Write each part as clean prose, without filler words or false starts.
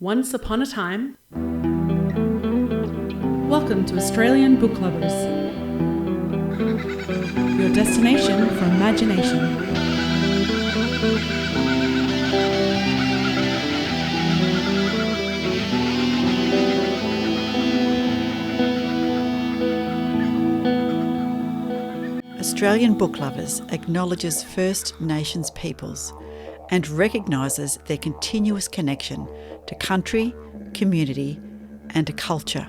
Once upon a time. Welcome to Australian Book Lovers, your destination for imagination. Australian Book Lovers acknowledges First Nations peoples and recognises their continuous connection to country, community and to culture.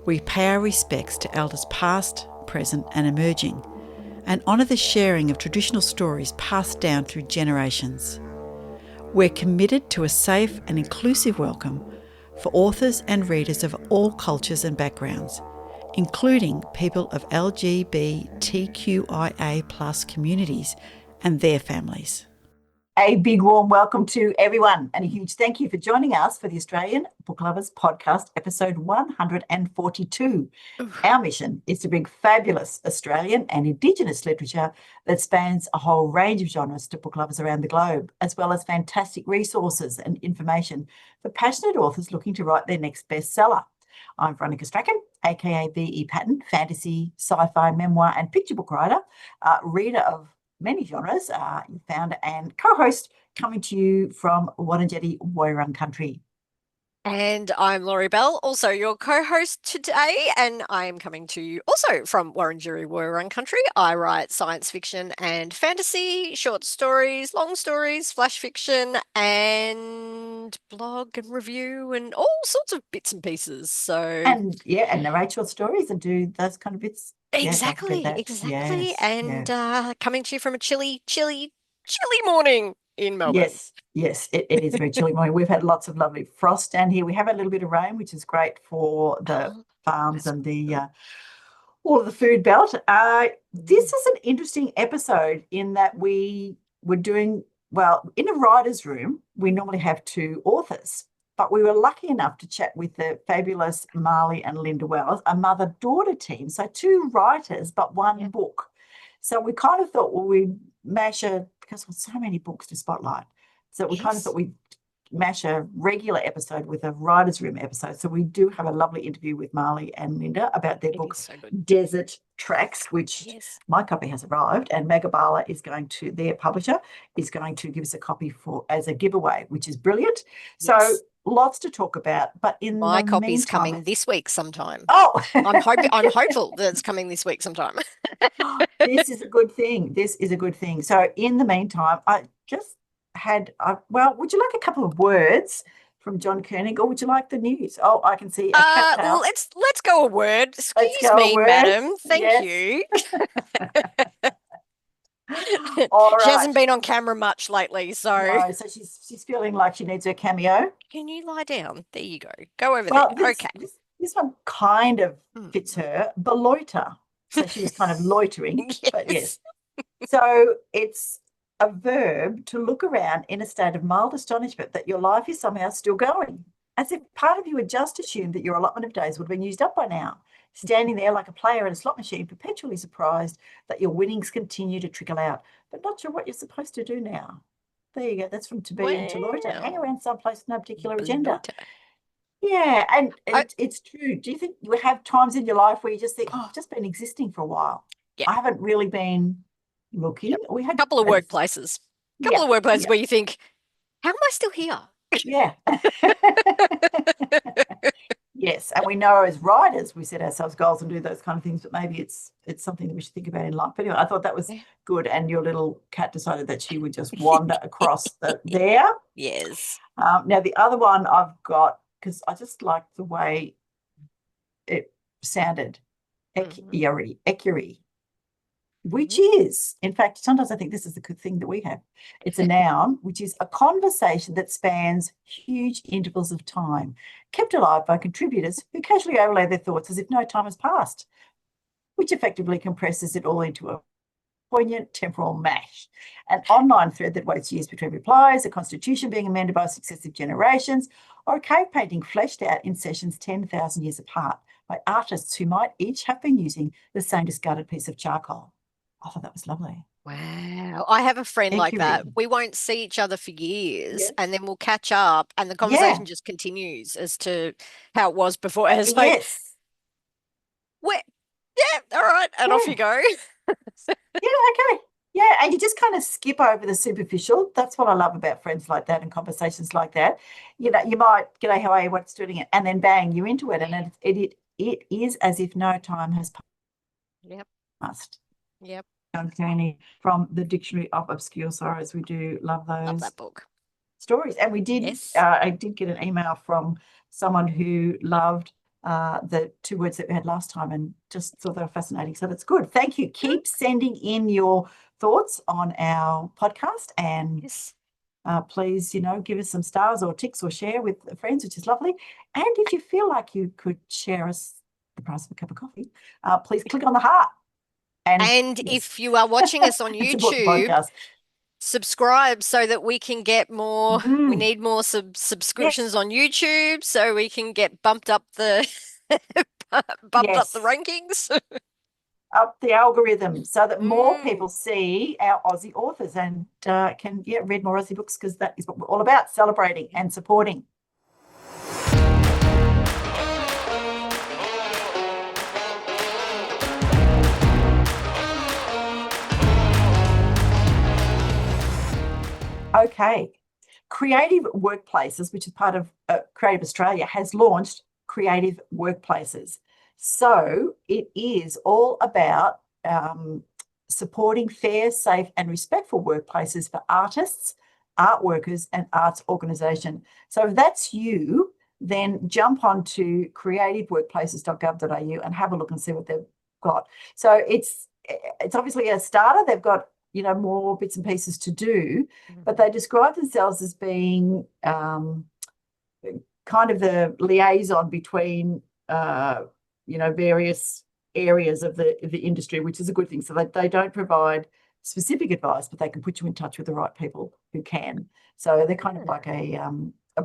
We pay our respects to elders past, present and emerging, and honour the sharing of traditional stories passed down through generations. We're committed to a safe and inclusive welcome for authors and readers of all cultures and backgrounds, including people of LGBTQIA+ communities and their families. A big warm welcome to everyone and a huge thank you for joining us for the Australian Book Lovers podcast, episode 142. Our mission is to bring fabulous Australian and Indigenous literature that spans a whole range of genres to book lovers around the globe, as well as fantastic resources and information for passionate authors looking to write their next bestseller. I'm Veronica Strachan, aka V.E. Patton, fantasy, sci-fi, memoir and picture book writer, reader of many genres, founder and co-host, coming to you from Wurundjeri Woiwurrung country. And I'm Laurie Bell, also your co-host today, and I am coming to you also from Wurundjeri Woiwurrung country. I write science fiction and fantasy, short stories, long stories, flash fiction, and blog and review and all sorts of bits and pieces. And narrate short stories and do those kind of bits. Exactly. Yes, and coming to you from a chilly morning in Melbourne. Yes, it is a very chilly morning. We've had lots of lovely frost down here. We have had a little bit of rain, which is great for the farms and the all of the food belt. This is an interesting episode in that we were doing, well, in a writer's room, we normally have two authors, but we were lucky enough to chat with the fabulous Marley and Linda Wells, a mother-daughter team, so two writers, but one book. So we kind of thought, well, we'd mash because there's so many books to spotlight, so we kind of thought we'd mash a regular episode with a writer's room episode. So we do have a lovely interview with Marley and Linda about their book, Desert Tracks, which my copy has arrived, and Magabala is going to, their publisher, is going to give us a copy as a giveaway, which is brilliant. So lots to talk about, but in my copy's coming this week sometime. Oh, I'm hopeful that it's coming this week sometime. This is a good thing. So in the meantime, I just had, would you like a couple of words from John Koenig, or would you like the news? Oh, I can see a cat tail. Let's go a word. Excuse me, madam. Thank you. All right. She hasn't been on camera much lately, so no, so she's feeling like she needs her cameo. Can you lie down? There you go. Go over there. Okay. This one kind of fits her. Beloiter. So she was kind of loitering. But yes. So it's a verb to look around in a state of mild astonishment that your life is somehow still going, as if part of you had just assumed that your allotment of days would have been used up by now, standing there like a player in a slot machine, perpetually surprised that your winnings continue to trickle out, but not sure what you're supposed to do now. There you go. That's from to be and to loiter. Hang around someplace with no particular agenda. Yeah, and it's true. Do you think you have times in your life where you just think, I've just been existing for a while? I haven't really been looking. We had a couple of workplaces. Where you think, how am I still here? Yeah. Yes, and we know as writers we set ourselves goals and do those kind of things, but maybe it's something that we should think about in life. But anyway, I thought that was good, and your little cat decided that she would just wander across there. Yes. Now the other one I've got, because I just like the way it sounded, ecury, which is, in fact, sometimes I think this is the good thing that we have. It's a noun, which is a conversation that spans huge intervals of time, kept alive by contributors who casually overlay their thoughts as if no time has passed, which effectively compresses it all into a poignant temporal mash. An online thread that waits years between replies, a constitution being amended by successive generations, or a cave painting fleshed out in sessions 10,000 years apart by artists who might each have been using the same discarded piece of charcoal. I thought that was lovely. Wow. I have a friend like that. Ecury. We won't see each other for years Yeah. and then we'll catch up and the Yeah. conversation just continues as to how it was before. And it's like, Yes. where? Yeah, all right. And off you Yeah. go. Yeah, okay. Yeah, and you just kind of skip over the superficial. That's what I love about friends like that and conversations like that. You know, you might, g'day, how are you, what's doing it? And then bang, you're into it. And it is as if no time has Yep. passed. Yep. Journey from the Dictionary of Obscure Sorrows. We do love Love those that book. stories. And we did, Yes. I did get an email from someone who loved the two words that we had last time and just thought they were fascinating. So that's good. Thank you. Keep sending in your thoughts on our podcast and Yes. please, give us some stars or ticks or share with friends, which is lovely. And if you feel like you could share us the price of a cup of coffee, please click on the heart. And Yes, if you are watching us on and support the YouTube, podcast. subscribe so that we can get more. We Mm, need more subscriptions yes, on YouTube so we can get bumped up the yes. rankings. Up the algorithm so that more Mm. people see our Aussie authors and can read more Aussie books, because that is what we're all about, celebrating and supporting. Okay. Creative Workplaces, which is part of Creative Australia, has launched Creative Workplaces. So it is all about supporting fair, safe and respectful workplaces for artists, art workers and arts organisation. So if that's you, then jump onto creativeworkplaces.gov.au and have a look and see what they've got. So it's obviously a starter. They've got more bits and pieces to do, but they describe themselves as being kind of the liaison between various areas of the industry, which is a good thing. So they don't provide specific advice, but they can put you in touch with the right people who can. So they're kind of like a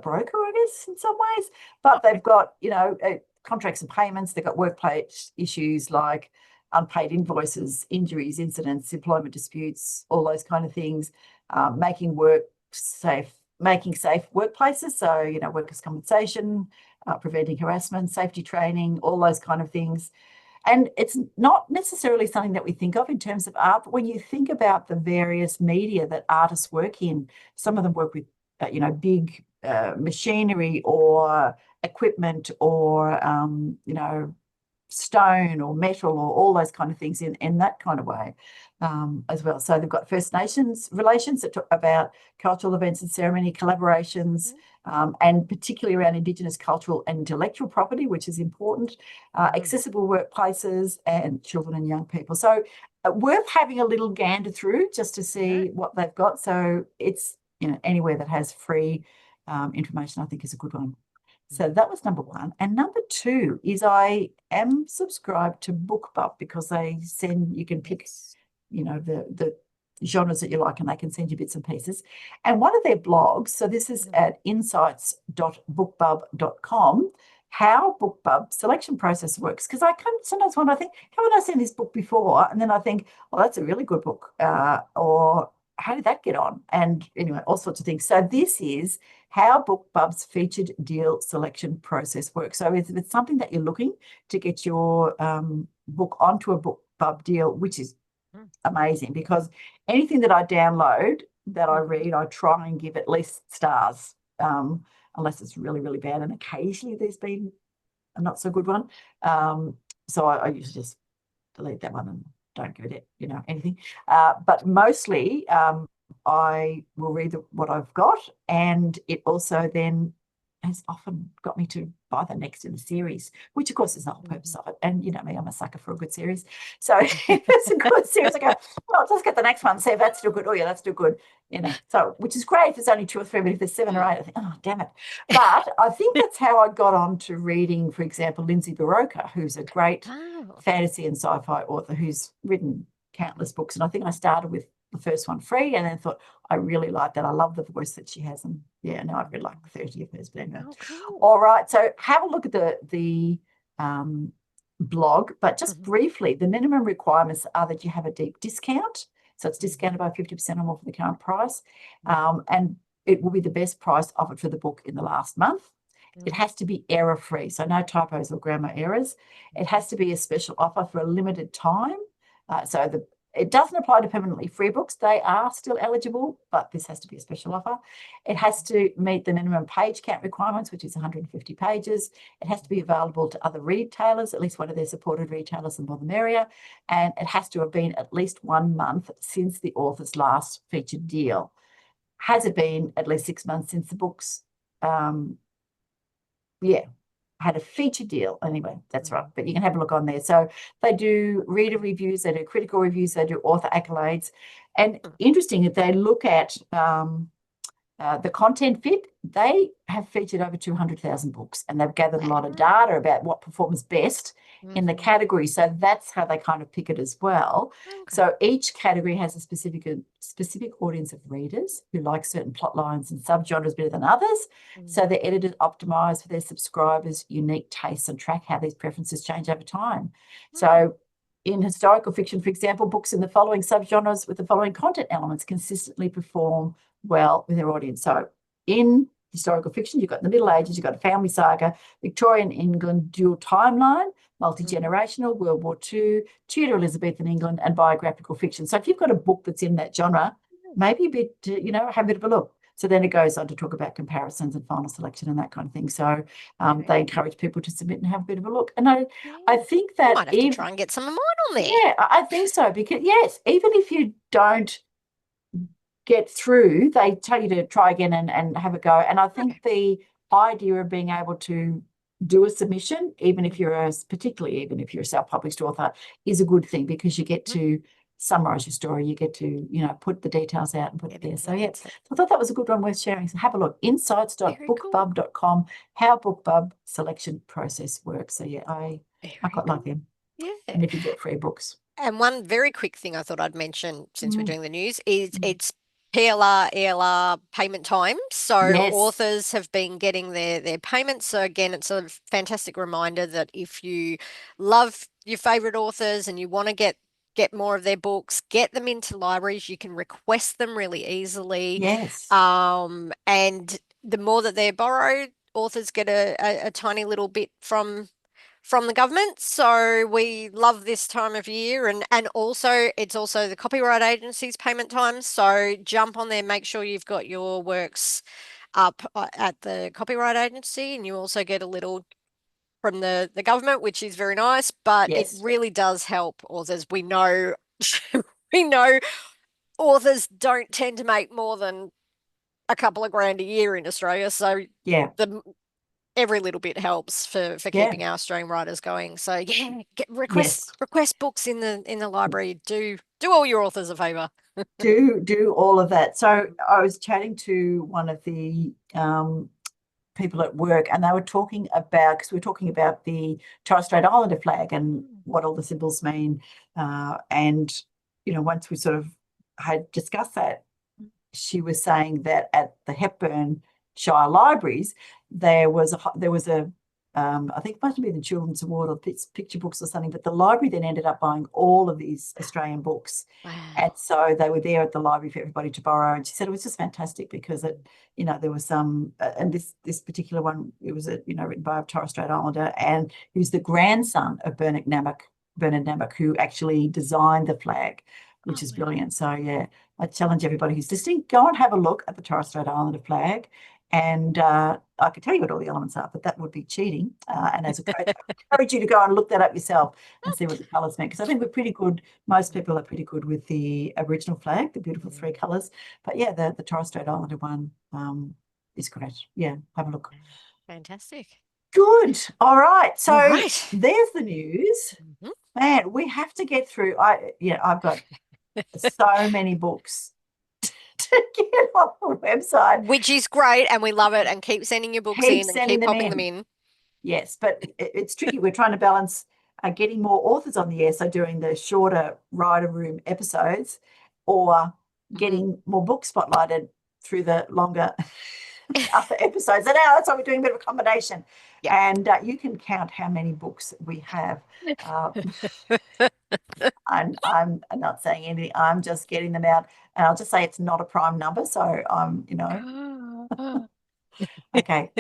broker, I guess, in some ways. But they've got contracts and payments. They've got workplace issues like unpaid invoices, injuries, incidents, employment disputes, all those kind of things, making safe workplaces. So, workers' compensation, preventing harassment, safety training, all those kind of things. And it's not necessarily something that we think of in terms of art, but when you think about the various media that artists work in, some of them work with, big machinery or equipment or, stone or metal or all those kind of things in that kind of way as well. So they've got First Nations relations that talk about cultural events and ceremony collaborations, and particularly around Indigenous cultural and intellectual property, which is important, accessible workplaces and children and young people. So worth having a little gander through just to see what they've got. So it's, anywhere that has free information, I think is a good one. So that was number one. And number two is I am subscribed to BookBub, because you can pick, the genres that you like, and they can send you bits and pieces. And one of their blogs, so this is at insights.bookbub.com, how BookBub selection process works. Because I sometimes wonder, I think, haven't I seen this book before? And then I think, oh, that's a really good book. Or how did that get on? And anyway, all sorts of things. So this is how BookBub's featured deal selection process works. So if it's something that you're looking to get your book onto a BookBub deal, which is amazing, because anything that I download that I read, I try and give at least stars, unless it's really, really bad. And occasionally there's been a not so good one. So I usually just delete that one and don't give it, anything. But mostly I will read what I've got, and it also then has often got me to buy the next in the series, which of course is the whole purpose of it. And you know me, I'm a sucker for a good series. So if it's a good series, I go, well, let's get the next one, see if that's still good. Oh yeah, that's still good. So which is great if there's only 2 or 3, but if there's 7 or 8, I think, oh damn it. But I think that's how I got on to reading, for example, Lindsay Buroker, who's a great fantasy and sci-fi author who's written countless books. And I think I started with the first one free, and then thought, I really like that. I love the voice that she has. And yeah, now I've read like 30 of hers. But anyway. Cool. All right. So have a look at the blog, but just briefly, the minimum requirements are that you have a deep discount So it's discounted by 50% or more for the current price. And it will be the best price offered for the book in the last month. It has to be error-free, so no typos or grammar errors. It has to be a special offer for a limited time. It doesn't apply to permanently free books. They are still eligible, but this has to be a special offer. It has to meet the minimum page count requirements, which is 150 pages. It has to be available to other retailers, at least one of their supported retailers, the more the merrier. And it has to have been at least 1 month since the author's last featured deal. Has it been at least 6 months since the book's had a feature deal? Anyway, that's right, but you can have a look on there. So they do reader reviews, they do critical reviews, they do author accolades, and interesting that they look at the content fit. They have featured over 200,000 books, and they've gathered a lot of data about what performs best in the category. So that's how they kind of pick it as well. So each category has a specific audience of readers who like certain plot lines and subgenres better than others. So they're edited, optimized for their subscribers' unique tastes and track how these preferences change over time. So in historical fiction, for example, books in the following subgenres with the following content elements consistently perform well with their audience. So in historical fiction, you've got the Middle Ages, you've got a family saga, Victorian England, dual timeline, multi-generational, World War II, Tudor Elizabethan England, and biographical fiction. So if you've got a book that's in that genre, maybe a bit, have a bit of a look. So then it goes on to talk about comparisons and final selection and that kind of thing. So they encourage people to submit and have a bit of a look. And I think that might have to try and get some of mine on there. Yeah, I think so, because yes, even if you don't get through, they tell you to try again and have a go. And I think the idea of being able to do a submission, particularly even if you're a self-published author, is a good thing, because you get to summarize your story, you get to put the details out and put it there. So yeah, I thought that was a good one worth sharing. So have a look, insights.bookbub.com, how BookBub selection process works. So yeah, I quite like them. Yeah. And if you get free books. And one very quick thing I thought I'd mention, since we're doing the news, is it's PLR, ELR payment time. So authors have been getting their payments. So again, it's a fantastic reminder that if you love your favorite authors and you want to get more of their books, get them into libraries. You can request them really easily. Yes. And the more that they're borrowed, authors get a tiny little bit from the government. So we love this time of year, and also it's also the copyright agency's payment time. So jump on there, make sure you've got your works up at the copyright agency, and you also get a little from the government, which is very nice, but it really does help authors. We know authors don't tend to make more than a couple of grand a year in Australia. So every little bit helps for keeping our Australian writers going. So request books in the library. Do all your authors a favour. do all of that. So I was chatting to one of the people at work, and they were talking about, because we were talking about the Torres Strait Islander flag and what all the symbols mean. And once we sort of had discussed that, she was saying that at the Hepburn Shire Libraries, there was a I think it must have been the Children's Award or picture books or something, but the library then ended up buying all of these Australian books. Wow. And so they were there at the library for everybody to borrow. And she said it was just fantastic, because there was some, and this particular one, it was written by a Torres Strait Islander, and he was the grandson of Bernard Nambock, who actually designed the flag, which is brilliant. So yeah, I challenge everybody who's listening, go and have a look at the Torres Strait Islander flag. And I could tell you what all the elements are, but that would be cheating. And as a coach, I encourage you to go and look that up yourself and see what the colours mean, because I think we're pretty good. Most people are pretty good with the original flag, the beautiful 3 colours. But yeah, the Torres Strait Islander one is great. Yeah, have a look. Fantastic. Good. All right. So there's the news. Man, we have to get through. I've got so many books to get on the website, which is great, and we love it, and keep sending your books in and keep popping them in. Yes, but it's tricky. We're trying to balance getting more authors on the air, so doing the shorter writer room episodes, or getting more books spotlighted through the longer other episodes. And now that's why we're doing a bit of a combination. Yeah. And you can count how many books we have. I'm not saying anything. I'm just getting them out. And I'll just say it's not a prime number. So okay.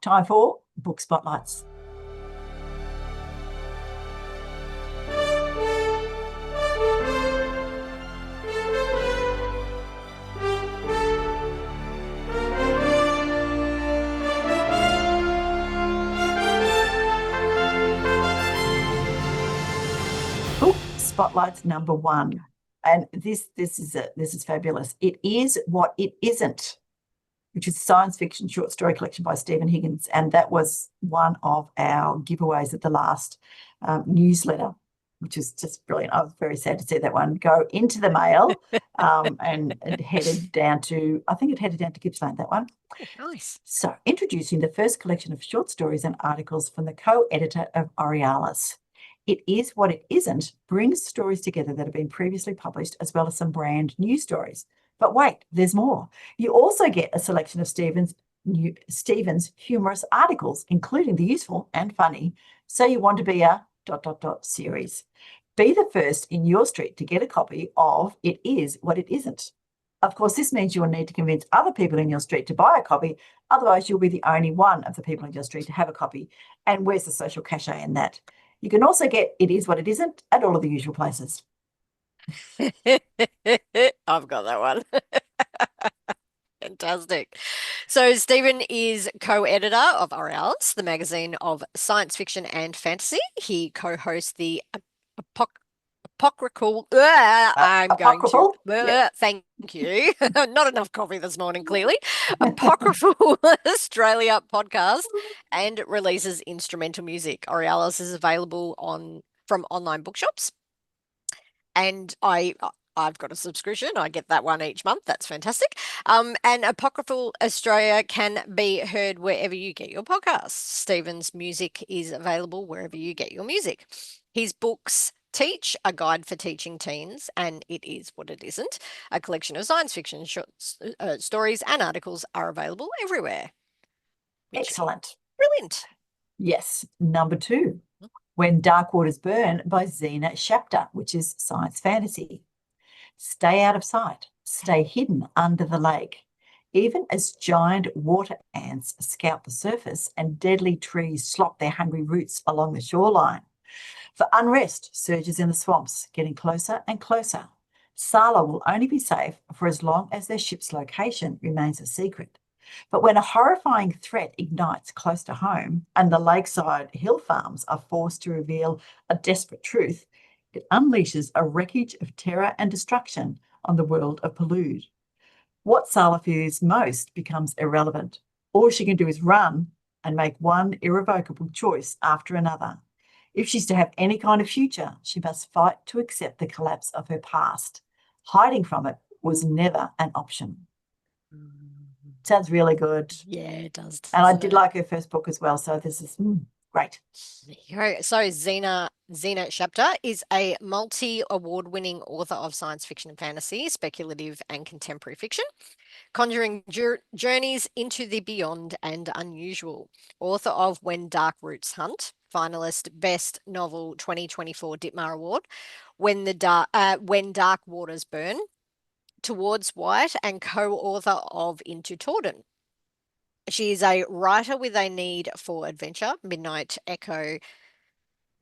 Time for book spotlights. Book spotlights number 1. And this is fabulous. It Is What It Isn't, which is a science fiction short story collection by Stephen Higgins. And that was one of our giveaways at the last newsletter, which is just brilliant. I was very sad to see that one go into the mail and it headed down to, I think it headed down to Gippsland, that one. Oh, nice. So introducing the first collection of short stories and articles from the co-editor of Aurealis. It Is What It Isn't brings stories together that have been previously published, as well as some brand new stories. But wait, there's more. You also get a selection of Stephen's humorous articles, including the useful and funny So You Want to Be a ... series. Be the first in your street to get a copy of It Is What It Isn't. Of course, this means you will need to convince other people in your street to buy a copy. Otherwise, you'll be the only one of the people in your street to have a copy. And where's the social cachet in that? You can also get It Is What It Isn't at all of the usual places. I've got that one. Fantastic. So Stephen is co-editor of Aurealis, the magazine of science fiction and fantasy. He co-hosts the apocryphal. Apocryphal? Thank you. Not enough coffee this morning, clearly. Apocryphal Australia podcast, and releases instrumental music. Aurealis is available from online bookshops, and I've got a subscription. I get that one each month. That's fantastic. And Apocryphal Australia can be heard wherever you get your podcasts. Stephen's music is available wherever you get your music. His books Teach, a guide for teaching teens, and It Is What It Isn't, a collection of science fiction short stories and articles, are available everywhere. Excellent. Brilliant. Yes. Number 2, When Dark Waters Burn by Zena Shapter, which is science fantasy. Stay out of sight. Stay hidden under the lake. Even as giant water ants scout the surface and deadly trees slop their hungry roots along the shoreline. For unrest surges in the swamps, getting closer and closer. Sala will only be safe for as long as their ship's location remains a secret. But when a horrifying threat ignites close to home and the lakeside hill farms are forced to reveal a desperate truth, it unleashes a wreckage of terror and destruction on the world of Palude. What Sala fears most becomes irrelevant. All she can do is run and make one irrevocable choice after another. If she's to have any kind of future, she must fight to accept the collapse of her past. Hiding from it was never an option. Sounds really good. Yeah, it does. And I did like her first book as well, so this is great. There you go. So Zena Shapter is a multi-award-winning author of science fiction and fantasy, speculative and contemporary fiction, conjuring journeys into the beyond and unusual. Author of When Dark Roots Hunt, finalist Best Novel 2024 Ditmar Award, When Dark Waters Burn, Towards White, and co-author of Into Torden. She is a writer with a need for adventure, Midnight Echo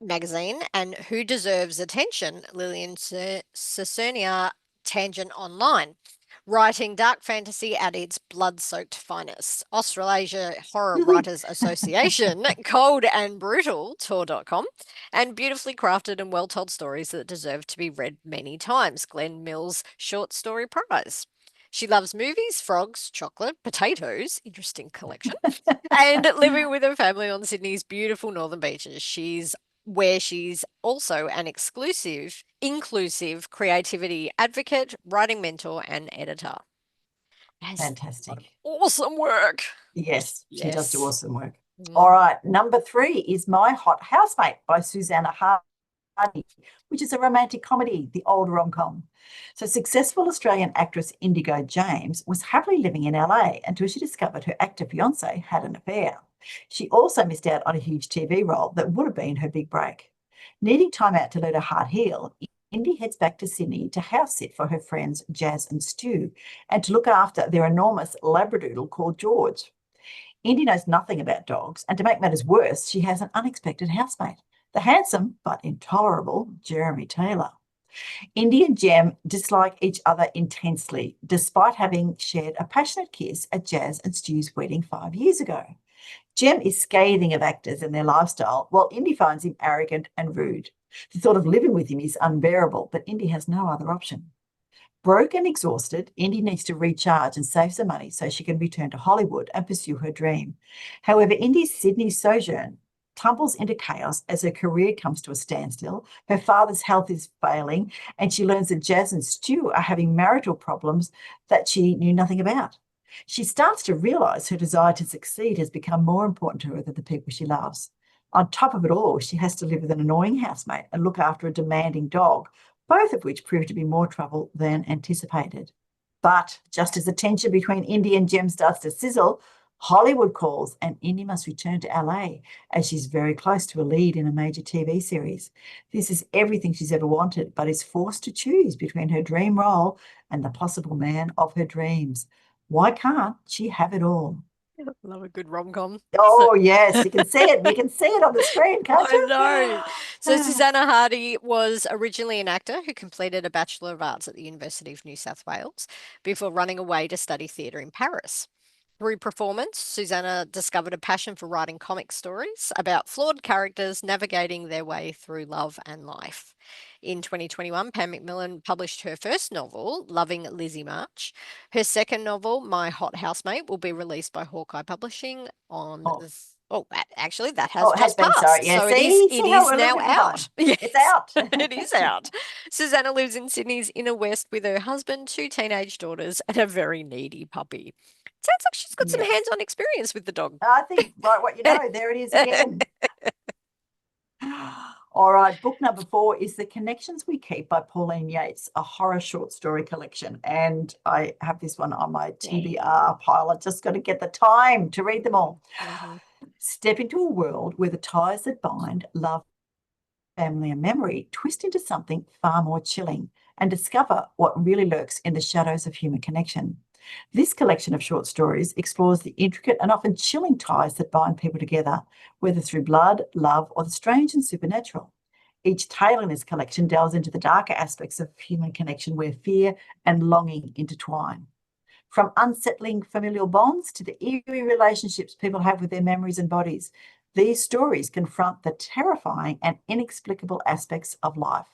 magazine, and Who Deserves Attention, Lillian Sacernia Tangent Online. Writing dark fantasy at its blood-soaked finest. Australasia Horror Writers Association, Cold and Brutal, Tor.com, and beautifully crafted and well-told stories that deserve to be read many times, Glenn Mills Short Story Prize. She loves movies, frogs, chocolate, potatoes, interesting collection, and living with her family on Sydney's beautiful northern beaches. She's also an inclusive creativity advocate, writing mentor, and editor. Fantastic. Awesome work. Yes, she does do awesome work. Mm. All right, number 3 is My Hot Housemate by Susannah Hardy. Hardy, which is a romantic comedy, the old rom-com. So successful Australian actress Indigo James was happily living in LA until she discovered her actor fiance had an affair. She also missed out on a huge TV role that would have been her big break. Needing time out to let her heart heal, Indy heads back to Sydney to house sit for her friends Jazz and Stu and to look after their enormous Labradoodle called George. Indy knows nothing about dogs, and to make matters worse, she has an unexpected housemate, the handsome but intolerable Jeremy Taylor. Indy and Jem dislike each other intensely, despite having shared a passionate kiss at Jazz and Stu's wedding 5 years ago. Jem is scathing of actors and their lifestyle, while Indy finds him arrogant and rude. The thought of living with him is unbearable, but Indy has no other option. Broke and exhausted, Indy needs to recharge and save some money so she can return to Hollywood and pursue her dream. However, Indy's Sydney sojourn tumbles into chaos as her career comes to a standstill, her father's health is failing, and she learns that Jazz and Stu are having marital problems that she knew nothing about. She starts to realise her desire to succeed has become more important to her than the people she loves. On top of it all, she has to live with an annoying housemate and look after a demanding dog, both of which prove to be more trouble than anticipated. But just as the tension between Indy and Jem starts to sizzle, Hollywood calls and Indy must return to LA as she's very close to a lead in a major TV series. This is everything she's ever wanted, but is forced to choose between her dream role and the possible man of her dreams. Why can't she have it all? Love a good rom-com. Oh, yes, you can see it. You can see it on the screen, can't I you? know. So Susannah Hardy was originally an actor who completed a Bachelor of Arts at the University of New South Wales before running away to study theatre in Paris. Through performance, Susannah discovered a passion for writing comic stories about flawed characters navigating their way through love and life. In 2021, Pam McMillan published her first novel, Loving Lizzie March. Her second novel, My Hot Housemate, will be released by Hawkeye Publishing on actually, that has Oh, it has just been, passed. sorry. Yeah, So see it how is we're now looking at the out. time. Yes, It's out. it is out. Susannah lives in Sydney's inner west with her husband, 2 teenage daughters, and a very needy puppy. Sounds like she's got some Yeah. hands-on experience with the dog. I think, right, what you know, there it is again. All right, book number 4 is The Connections We Keep by Pauline Yates, a horror short story collection. And I have this one on my TBR pile. I've just got to get the time to read them all. Step into a world where the ties that bind love, family, and memory twist into something far more chilling and discover what really lurks in the shadows of human connection. This collection of short stories explores the intricate and often chilling ties that bind people together, whether through blood, love, or the strange and supernatural. Each tale in this collection delves into the darker aspects of human connection where fear and longing intertwine. From unsettling familial bonds to the eerie relationships people have with their memories and bodies, these stories confront the terrifying and inexplicable aspects of life.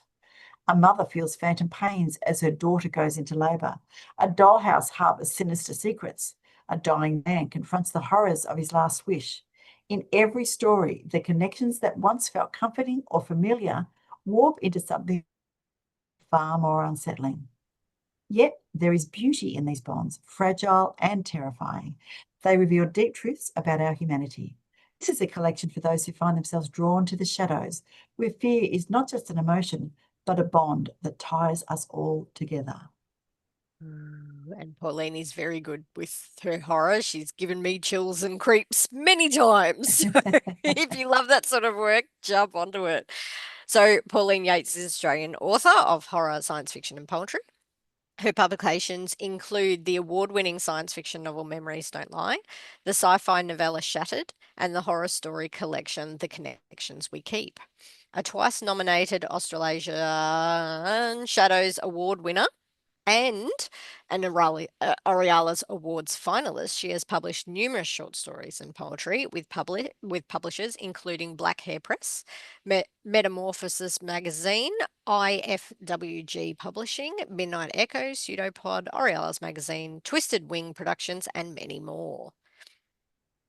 A mother feels phantom pains as her daughter goes into labour. A dollhouse harbours sinister secrets. A dying man confronts the horrors of his last wish. In every story, the connections that once felt comforting or familiar warp into something far more unsettling. Yet there is beauty in these bonds, fragile and terrifying. They reveal deep truths about our humanity. This is a collection for those who find themselves drawn to the shadows, where fear is not just an emotion, but a bond that ties us all together. And Pauline is very good with her horror. She's given me chills and creeps many times. So if you love that sort of work, jump onto it. So Pauline Yates is an Australian author of horror, science fiction, and poetry. Her publications include the award-winning science fiction novel Memories Don't Lie, the sci-fi novella Shattered, and the horror story collection The Connections We Keep. A twice-nominated Australasian Shadows Award winner and an Aurealis Awards finalist, she has published numerous short stories and poetry with publishers including Black Hair Press, Metamorphosis Magazine, IFWG Publishing, Midnight Echo, Pseudopod, Aurealis Magazine, Twisted Wing Productions, and many more.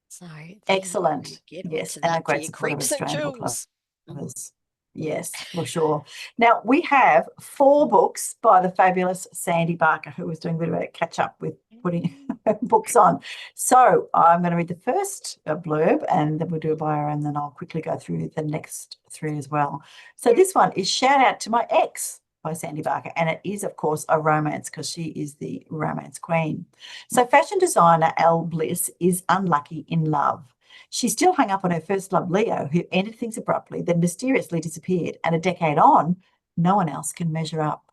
So Excellent. get Yes, onto and a that for great your support of creeps and Australian book chills. lovers. Yes, for sure. Now, we have 4 books by the fabulous Sandy Barker, who was doing a bit of a catch up with putting books on. So I'm going to read the first blurb and then we'll do a bio and then I'll quickly go through the next 3 as well. So this one is Shout Out to My Ex by Sandy Barker. And it is, of course, a romance because she is the romance queen. So fashion designer Elle Bliss is unlucky in love. She's still hung up on her first love, Leo, who ended things abruptly, then mysteriously disappeared. And a decade on, no one else can measure up.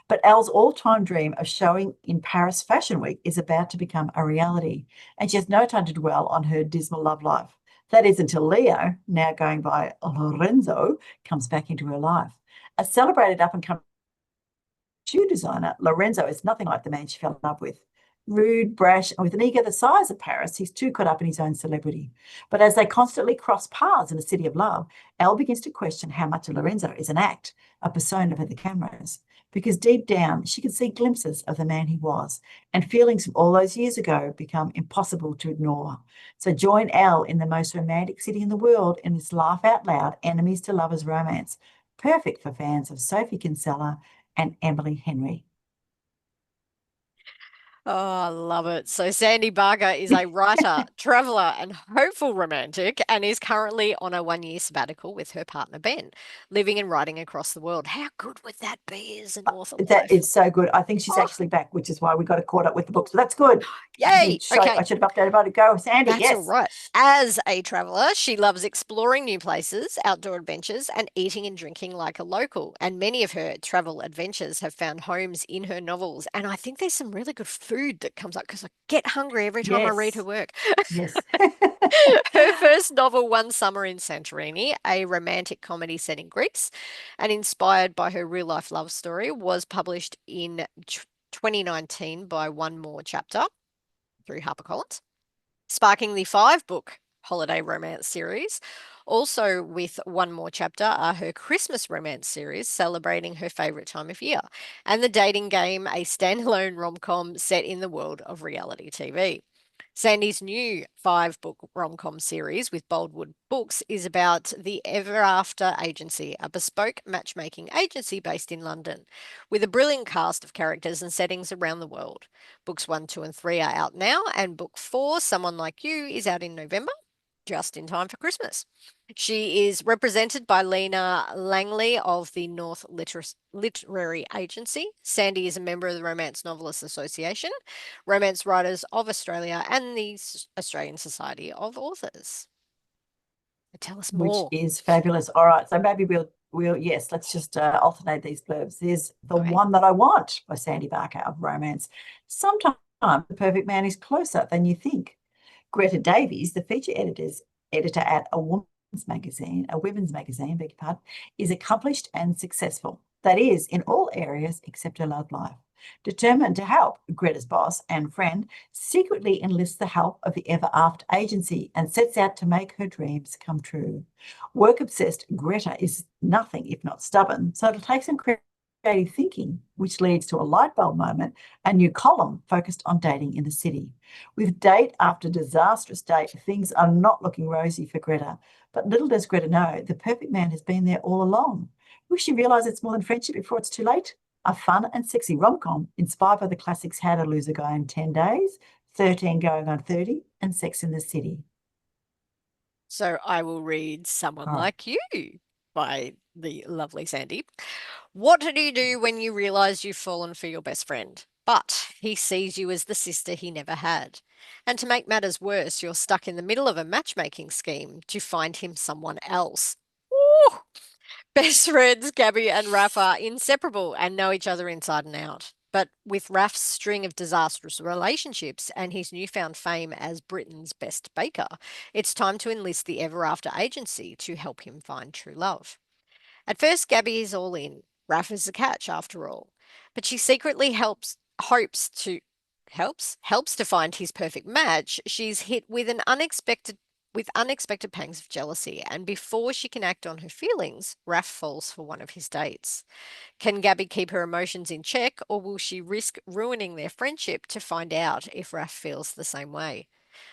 But Elle's all-time dream of showing in Paris Fashion Week is about to become a reality, and she has no time to dwell on her dismal love life. That is until Leo, now going by Lorenzo, comes back into her life. A celebrated up-and-coming shoe designer, Lorenzo is nothing like the man she fell in love with. Rude, brash, and with an ego the size of Paris, he's too caught up in his own celebrity. But as they constantly cross paths in a city of love, Elle begins to question how much of Lorenzo is an act, a persona for the cameras. Because deep down, she can see glimpses of the man he was, and feelings from all those years ago become impossible to ignore. So join Elle in the most romantic city in the world in this laugh out loud, enemies to lovers romance, perfect for fans of Sophie Kinsella and Emily Henry. Oh, I love it. So Sandy Barker is a writer, traveler, and hopeful romantic, and is currently on a 1-year sabbatical with her partner Ben, living and writing across the world. How good would that be as an author That life? is so good. I think she's Oh. actually back, which is why we got caught up with the book. So that's good. Yay! Okay. I should have updated about it. Go, Sandy. That's Yes. all right. As a traveler, she loves exploring new places, outdoor adventures, and eating and drinking like a local. And many of her travel adventures have found homes in her novels. And I think there's some really good food that comes up because I get hungry every time I read her work. Yes. Her first novel, One Summer in Santorini, a romantic comedy set in Greece and inspired by her real life love story, was published in 2019 by One More Chapter through HarperCollins, sparking the 5-book holiday romance series. Also, with One More Chapter, are her Christmas romance series celebrating her favourite time of year, and The Dating Game, a standalone rom-com set in the world of reality TV. Sandy's new 5-book rom-com series with Boldwood Books is about the Ever After Agency, a bespoke matchmaking agency based in London, with a brilliant cast of characters and settings around the world. Books 1, 2, and 3 are out now, and book 4, Someone Like You, is out in November, just in time for Christmas. She is represented by Lena Langley of the North Literary Agency. Sandy is a member of the Romance Novelists Association, Romance Writers of Australia, and the Australian Society of Authors. Tell us more. Which is fabulous. All right, so maybe yes, let's just alternate these blurbs. There's The One That I Want by Sandy Barker of romance. Sometimes the perfect man is closer than you think. Greta Davies, the feature editor at a women's magazine, beg your pardon, is accomplished and successful. That is, in all areas except her love life. Determined to help, Greta's boss and friend secretly enlists the help of the Ever After Agency and sets out to make her dreams come true. Work-obsessed Greta is nothing if not stubborn, so it'll take some creative thinking, which leads to a light bulb moment, a new column focused on dating in the city. With date after disastrous date, things are not looking rosy for Greta. But little does Greta know, the perfect man has been there all along. Will she realise it's more than friendship before it's too late? A fun and sexy rom-com inspired by the classics How to Lose a Guy in 10 Days, 13 Going on 30, and Sex in the City. So I will read Someone Like You by the lovely Sandy. What do you do when you realise you've fallen for your best friend, but he sees you as the sister he never had? And to make matters worse, you're stuck in the middle of a matchmaking scheme to find him someone else. Ooh! Best friends Gabby and Raph are inseparable and know each other inside and out. But with Raph's string of disastrous relationships and his newfound fame as Britain's best baker, it's time to enlist the Ever After Agency to help him find true love. At first, Gabby is all in. Raph is the catch, after all. But she secretly helps to find his perfect match. She's hit with unexpected pangs of jealousy, and before she can act on her feelings, Raph falls for one of his dates. Can Gabby keep her emotions in check, or will she risk ruining their friendship to find out if Raph feels the same way?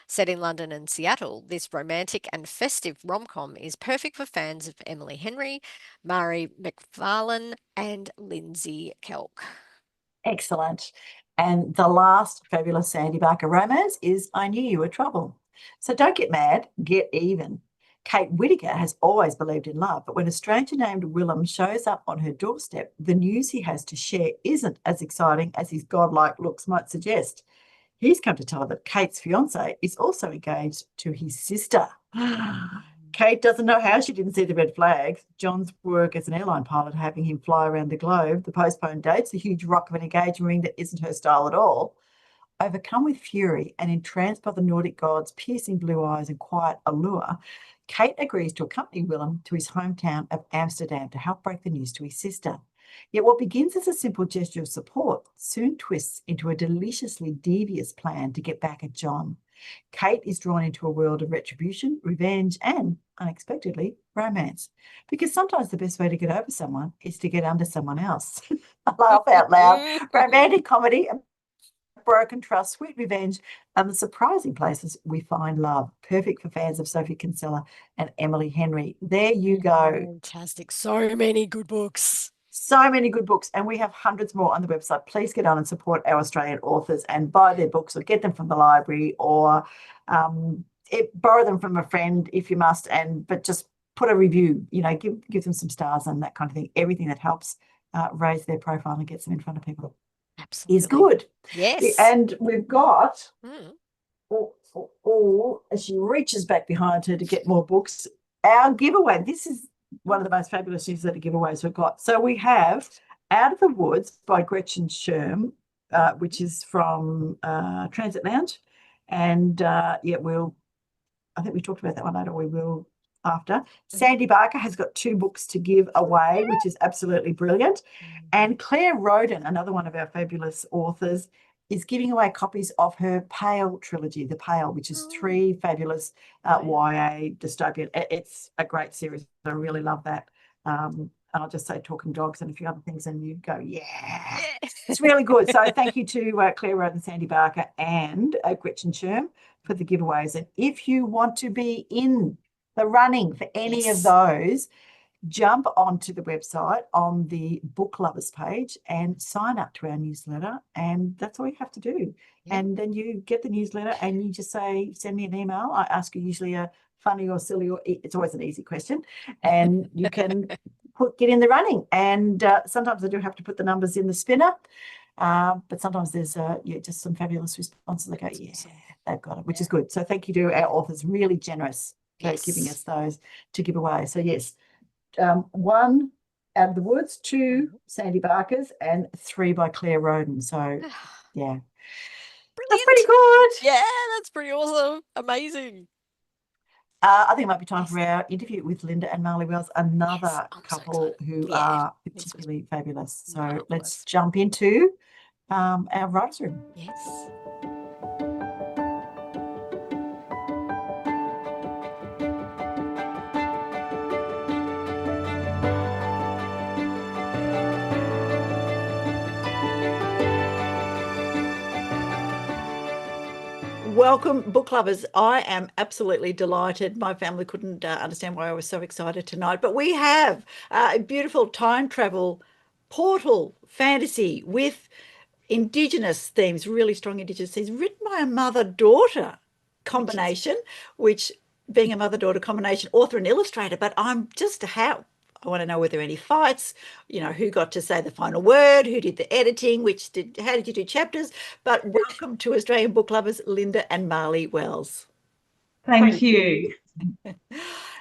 Set in London and Seattle, this romantic and festive rom-com is perfect for fans of Emily Henry, Mari McFarlane, and Lindsay Kelk. Excellent. And the last fabulous Sandy Barker romance is I Knew You Were Trouble. So don't get mad, get even. Kate Whittaker has always believed in love, but when a stranger named Willem shows up on her doorstep, the news he has to share isn't as exciting as his godlike looks might suggest. He's come to tell her that Kate's fiance is also engaged to his sister. Kate doesn't know how she didn't see the red flags. John's work as an airline pilot, having him fly around the globe, the postponed dates, the huge rock of an engagement ring that isn't her style at all. Overcome with fury and entranced by the Nordic gods' piercing blue eyes and quiet allure, Kate agrees to accompany Willem to his hometown of Amsterdam to help break the news to his sister. Yet what begins as a simple gesture of support soon twists into a deliciously devious plan to get back at John. Kate is drawn into a world of retribution, revenge, and, unexpectedly, romance. Because sometimes the best way to get over someone is to get under someone else. I laugh out loud. Romantic comedy, broken trust, sweet revenge, and the surprising places we find love. Perfect for fans of Sophie Kinsella and Emily Henry. There you go. Fantastic. So many good books. So many good books, and we have hundreds more on the website. Please get on and support our Australian authors and buy their books or get them from the library or borrow them from a friend if you must, but just put a review, give them some stars and that kind of thing. Everything that helps raise their profile and gets them in front of people. Absolutely. Is good. Yes. And we've got, as she reaches back behind her to get more books, our giveaway. This is one of the most fabulous newsletter giveaways we've got. So we have Out of the Woods by Gretchen Sherm, which is from Transit Lounge. And I think we talked about that one later, we will after. Sandy Barker has got 2 books to give away, which is absolutely brilliant. And Claire Roden, another one of our fabulous authors, is giving away copies of her Pale trilogy, The Pale, which is 3 fabulous YA dystopian. It's a great series. I really love that. And I'll just say Talking Dogs and a few other things, and you go, yeah. It's really good. So thank you to Claire Roden, Sandy Barker, and Gretchen Sherm for the giveaways. And if you want to be in the running for any of those, jump onto the website on the Book Lovers page and sign up to our newsletter, and that's all you have to do. And then you get the newsletter and you just say, send me an email. I ask you usually a funny or silly, or it's always an easy question, and you can get in the running. And sometimes I do have to put the numbers in the spinner, but sometimes there's just some fabulous responses. They go, yeah, they've got it, which is good. So thank you to our authors, really generous for giving us those to give away. So yes, 1 Out of the Woods, 2 Sandy Barker's, and 3 by Claire Roden. So yeah, Brilliant. that's pretty good. Yeah, that's pretty awesome. Amazing. I think it might be time for our interview with Linda and Marley Wells, another couple who are particularly fabulous. So let's jump into our writer's room. Yes. Welcome, book lovers. I am absolutely delighted. My family couldn't understand why I was so excited tonight, but we have a beautiful time travel portal fantasy with Indigenous themes, really strong Indigenous themes, written by a mother-daughter combination, which being a mother-daughter combination, author and illustrator, but I'm just I want to know were there any fights, who got to say the final word, who did the editing, how did you do chapters? But welcome to Australian Book Lovers, Linda and Marley Wells. Thank you.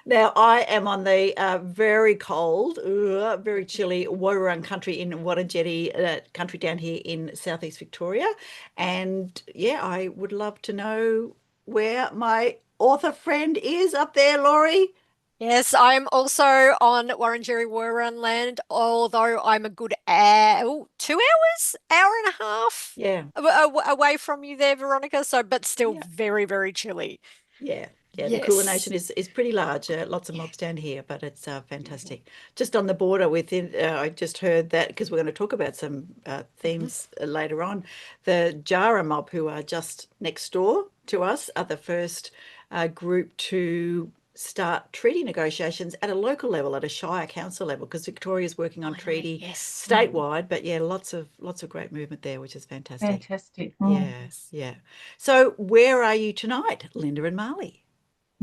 Now, I am on the very cold, very chilly Warlpiri country in Wurundjeri country down here in southeast Victoria. And I would love to know where my author friend is up there, Laurie. Yes, I'm also on Wurundjeri Wurrung land, although I'm a good 2 hours, hour and a half away from you there, Veronica. So, but still very, very chilly. Yeah. The Kulin Nation is pretty large. Lots of mobs down here, but it's fantastic. Just on the border I just heard that, because we're going to talk about some themes later on, the Jara mob who are just next door to us, are the first group to start treaty negotiations at a local level, at a shire council level, because Victoria's working on treaty Yes. statewide. But yeah, lots of great movement there, which is fantastic. Fantastic. Yeah. So where are you tonight, Linda and Marley?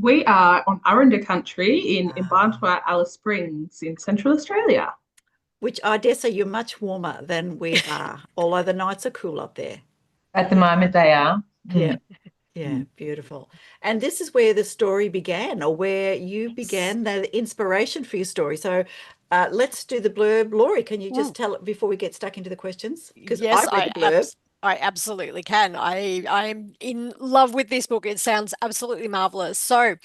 We are on Aranda country in Mparntwe, Alice Springs in Central Australia. Which I dare say you're much warmer than we are, although the nights are cool up there. At the moment they are. Yeah, beautiful. And this is where the story began, or where you began the inspiration for your story. So let's do the blurb. Laurie, can you just tell it before we get stuck into the questions? Because Yes, I read the blurb. I absolutely can. I'm in love with this book. It sounds absolutely marvelous. So,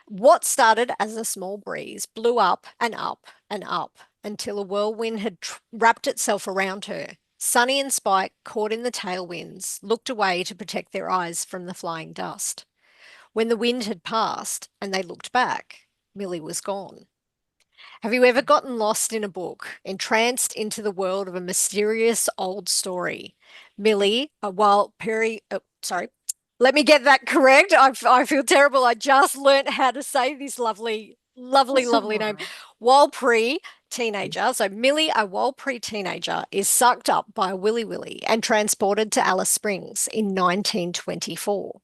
what started as a small breeze blew up and up and up until a whirlwind had wrapped itself around her. Sunny and Spike, caught in the tailwinds, looked away to protect their eyes from the flying dust. When the wind had passed and they looked back, Millie was gone. Have you ever gotten lost in a book, entranced into the world of a mysterious old story? Millie, Warlpiri, let me get that correct. I feel terrible. I just learnt how to say this lovely name. Warlpiri teenager. So Millie, a Warlpiri teenager, is sucked up by a willy and transported to Alice Springs in 1924.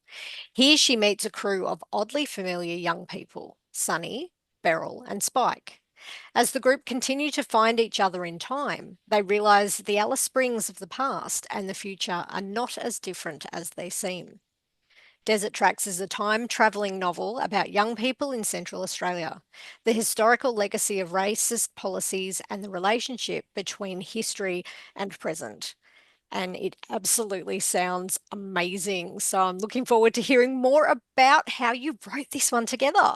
Here she meets a crew of oddly familiar young people, Sunny, Beryl, and Spike. As the group continue to find each other in time, they realise the Alice Springs of the past and the future are not as different as they seem. Desert Tracks is a time-travelling novel about young people in Central Australia, the historical legacy of racist policies and the relationship between history and present. And it absolutely sounds amazing. So I'm looking forward to hearing more about how you wrote this one together.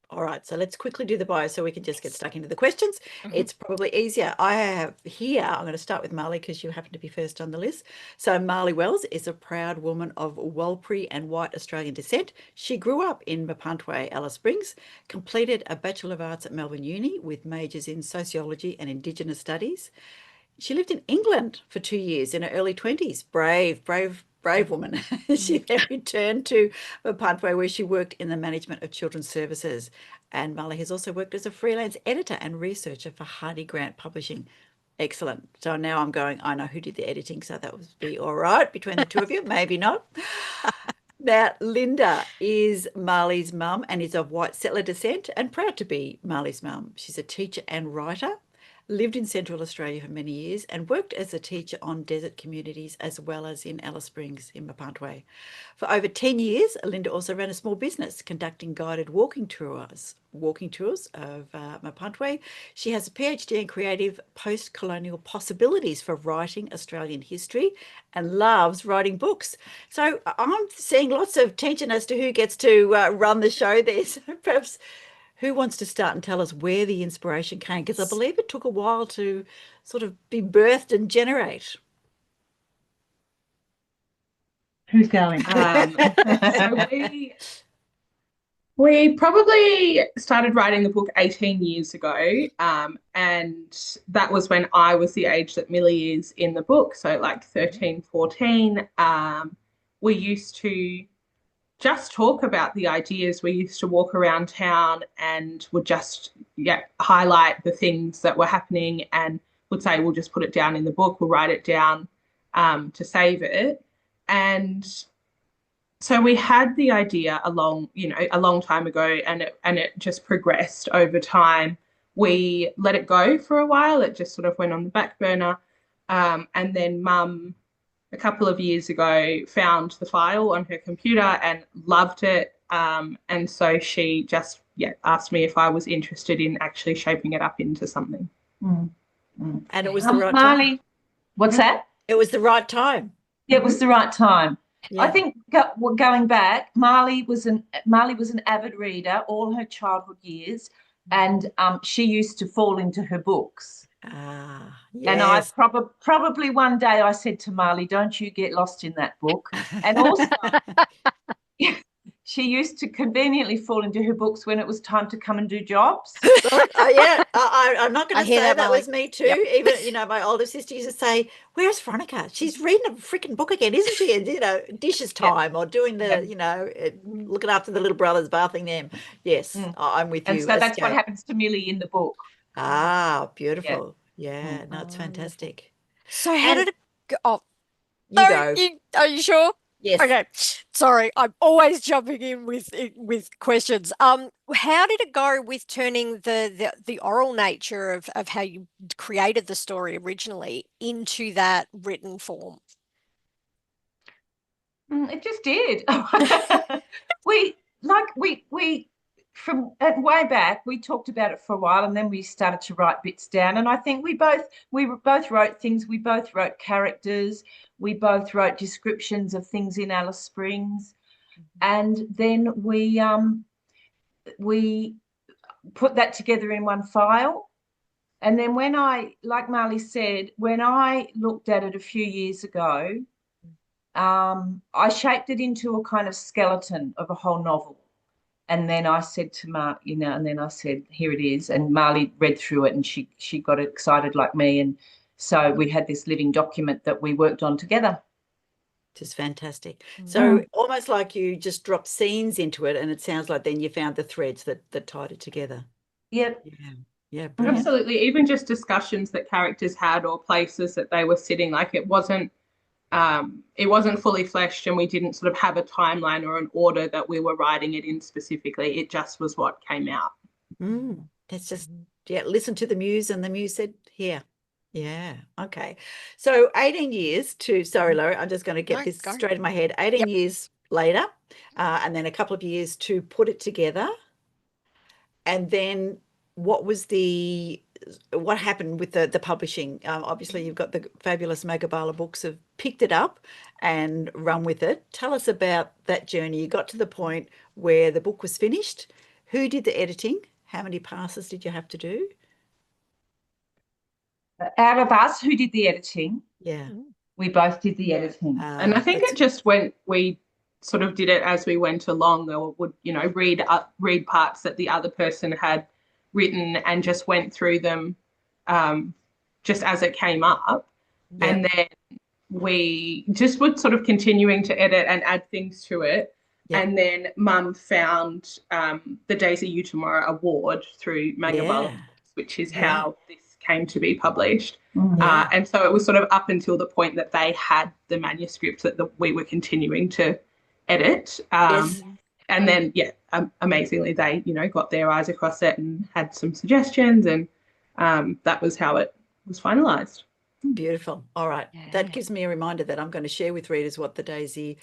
All right, so let's quickly do the bio so we can just get stuck into the questions. It's probably easier. I have here, I'm going to start with Marley because you happen to be first on the list. So Marley Wells is a proud woman of Warlpiri and white Australian descent. She grew up in Mparntwe, Alice Springs, completed a Bachelor of Arts at Melbourne Uni with majors in sociology and Indigenous studies. She lived in England for 2 years in her early 20s. Brave woman. She then returned to Mparntwe, where she worked in the management of children's services. And Marley has also worked as a freelance editor and researcher for Hardy Grant Publishing. Excellent. So now I'm going, I know who did the editing, so that would be all right between the two of you, maybe not. Now, Linda is Marley's mum and is of white settler descent and proud to be Marley's mum. She's a teacher and writer, lived in Central Australia for many years and worked as a teacher on desert communities as well as in Alice Springs in Mparntwe. For over 10 years, Linda also ran a small business conducting guided walking tours of Mparntwe. She has a PhD in creative post-colonial possibilities for writing Australian history and loves writing books. So I'm seeing lots of tension as to who gets to run the show there. So perhaps who wants to start and tell us where the inspiration came? Because I believe it took a while to sort of be birthed and generate. Who's going? We probably started writing the book 18 years ago, and that was when I was the age that Millie is in the book, so like 13, 14. We used to just talk about the ideas. We used to walk around town and would just highlight the things that were happening and would say, we'll just put it down in the book, we'll write it down to save it. And so we had the idea a long time ago, and it just progressed over time. We let it go for a while. It just sort of went on the back burner. And then Mum, a couple of years ago, found the file on her computer and loved it. And so she just asked me if I was interested in actually shaping it up into something. And it was the right Marley, time. What's that? It was the right time. Yeah, it was the right time. Yeah. I think going back, Marley was an avid reader all her childhood years, and she used to fall into her books. Yes. And I probably one day I said to Marley, "Don't you get lost in that book." And also, she used to conveniently fall into her books when it was time to come and do jobs. Yeah, I'm not going I to hear say that, that Molly. was me too. Yep. Even, my older sister used to say, "Where's Veronica? She's reading a freaking book again, isn't she?" And, dishes time or doing the, looking after the little brothers, bathing them. Yes, I'm with And you. so that's what Escape. happens to Millie in the book. Ah, beautiful. Yeah, no, it's Oh, fantastic. So how And did it go? Oh, you no, go. are you sure? Yes. Okay. Sorry, I'm always jumping in with questions. How did it go with turning the oral nature of how you created the story originally into that written form? It just did. we from way back we talked about it for a while, and then we started to write bits down. And I think we both wrote things. We both wrote characters. We both wrote descriptions of things in Alice Springs, and then we put that together in one file. And then when like Marley said, when I looked at it a few years ago, I shaped it into a kind of skeleton of a whole novel. And then I said to Mark, and then I said, here it is. And Marley read through it, and she got excited like me. And so we had this living document that we worked on together. Just fantastic. So almost like you just dropped scenes into it, and it sounds like then you found the threads that tied it together. Yep. Yeah, brilliant. Absolutely. Even just discussions that characters had or places that they were sitting, like it wasn't fully fleshed, and we didn't sort of have a timeline or an order that we were writing it in specifically. It just was what came out. That's just, listen to the muse, and the muse said, here. Yeah, okay. So 18 years to, sorry, Laurie, I'm just going to get this straight in my head. 18 years later, and then a couple of years to put it together. And then what happened with the publishing? Obviously, you've got the fabulous Magabala Books have picked it up and run with it. Tell us about that journey. You got to the point where the book was finished. Who did the editing? How many passes did you have to do? Out of us, who did the editing? Yeah. We both did the editing. And I think it just we sort of did it as we went along, or would, read parts that the other person had written and just went through them just as it came up. Yeah. And then we just would sort of continuing to edit and add things to it. Yeah. And then Mum found the Daisy You Tomorrow Award through Magabala, which is how this came to be published. And so it was sort of up until the point that they had the manuscript that we were continuing to edit. And then, amazingly, they, got their eyes across it and had some suggestions, and that was how it was finalised. Beautiful. All right. That gives me a reminder that I'm going to share with readers what the Daisy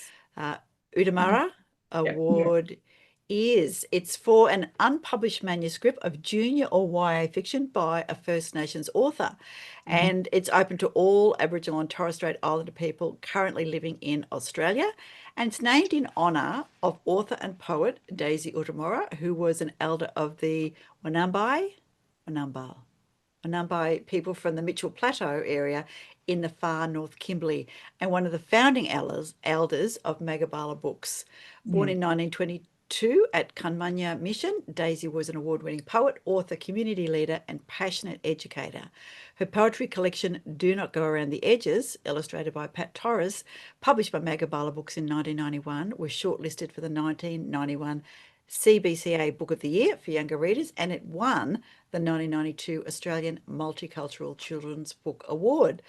Utamara Award is. It's for an unpublished manuscript of junior or YA fiction by a First Nations author. And it's open to all Aboriginal and Torres Strait Islander people currently living in Australia. And it's named in honour of author and poet Daisy Utamara, who was an elder of the Wanambai people from the Mitchell Plateau area in the far North Kimberley, and one of the founding elders of Magabala Books. Born in 1922 at Kunmanya Mission, Daisy was an award-winning poet, author, community leader, and passionate educator. Her poetry collection, Do Not Go Around the Edges, illustrated by Pat Torres, published by Magabala Books in 1991, was shortlisted for the 1991 CBCA Book of the Year for younger readers, and it won the 1992 Australian Multicultural Children's Book Award.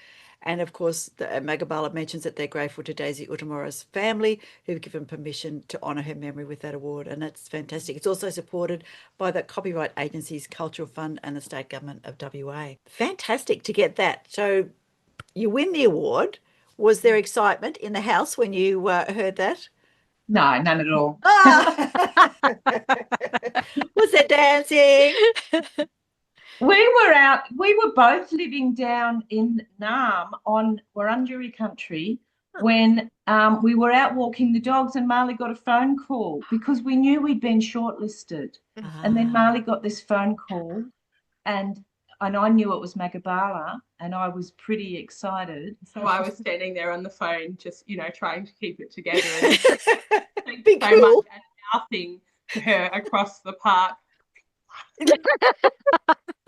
And of course, the Magabala mentions that they're grateful to Daisy Utamara's family, who've given permission to honour her memory with that award, and that's fantastic. It's also supported by the Copyright Agency's Cultural Fund and the State Government of WA. Fantastic to get that. So you win the award. Was there excitement in the house when you heard that? No, none at all. Was there dancing? We were both living down in Naarm on Wurundjeri country when we were out walking the dogs, and Marley got a phone call because we knew we'd been shortlisted. And then Marley got this phone call, and I knew it was Magabala, and I was pretty excited. So I was standing there on the phone, just trying to keep it together. And Be cool. mouthing to her across the park.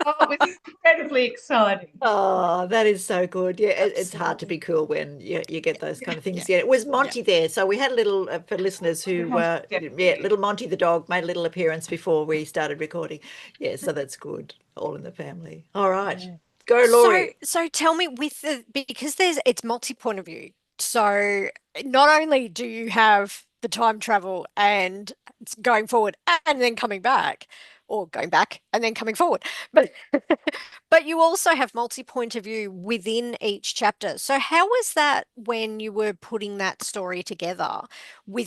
Oh, it was incredibly exciting. Oh, that is so good. Yeah, it's hard to Absolutely. be cool when you get those kind of things. Yeah. Yeah, it was Monty there. So we had a little, for listeners who, Definitely. little Monty the dog made a little appearance before we started recording. Yeah, so that's good. All in the family. All right. Go, Laurie. So tell me because it's multi-point of view. So not only do you have the time travel and it's going forward and then coming back, or going back and then coming forward, but but you also have multi-point of view within each chapter. So how was that when you were putting that story together?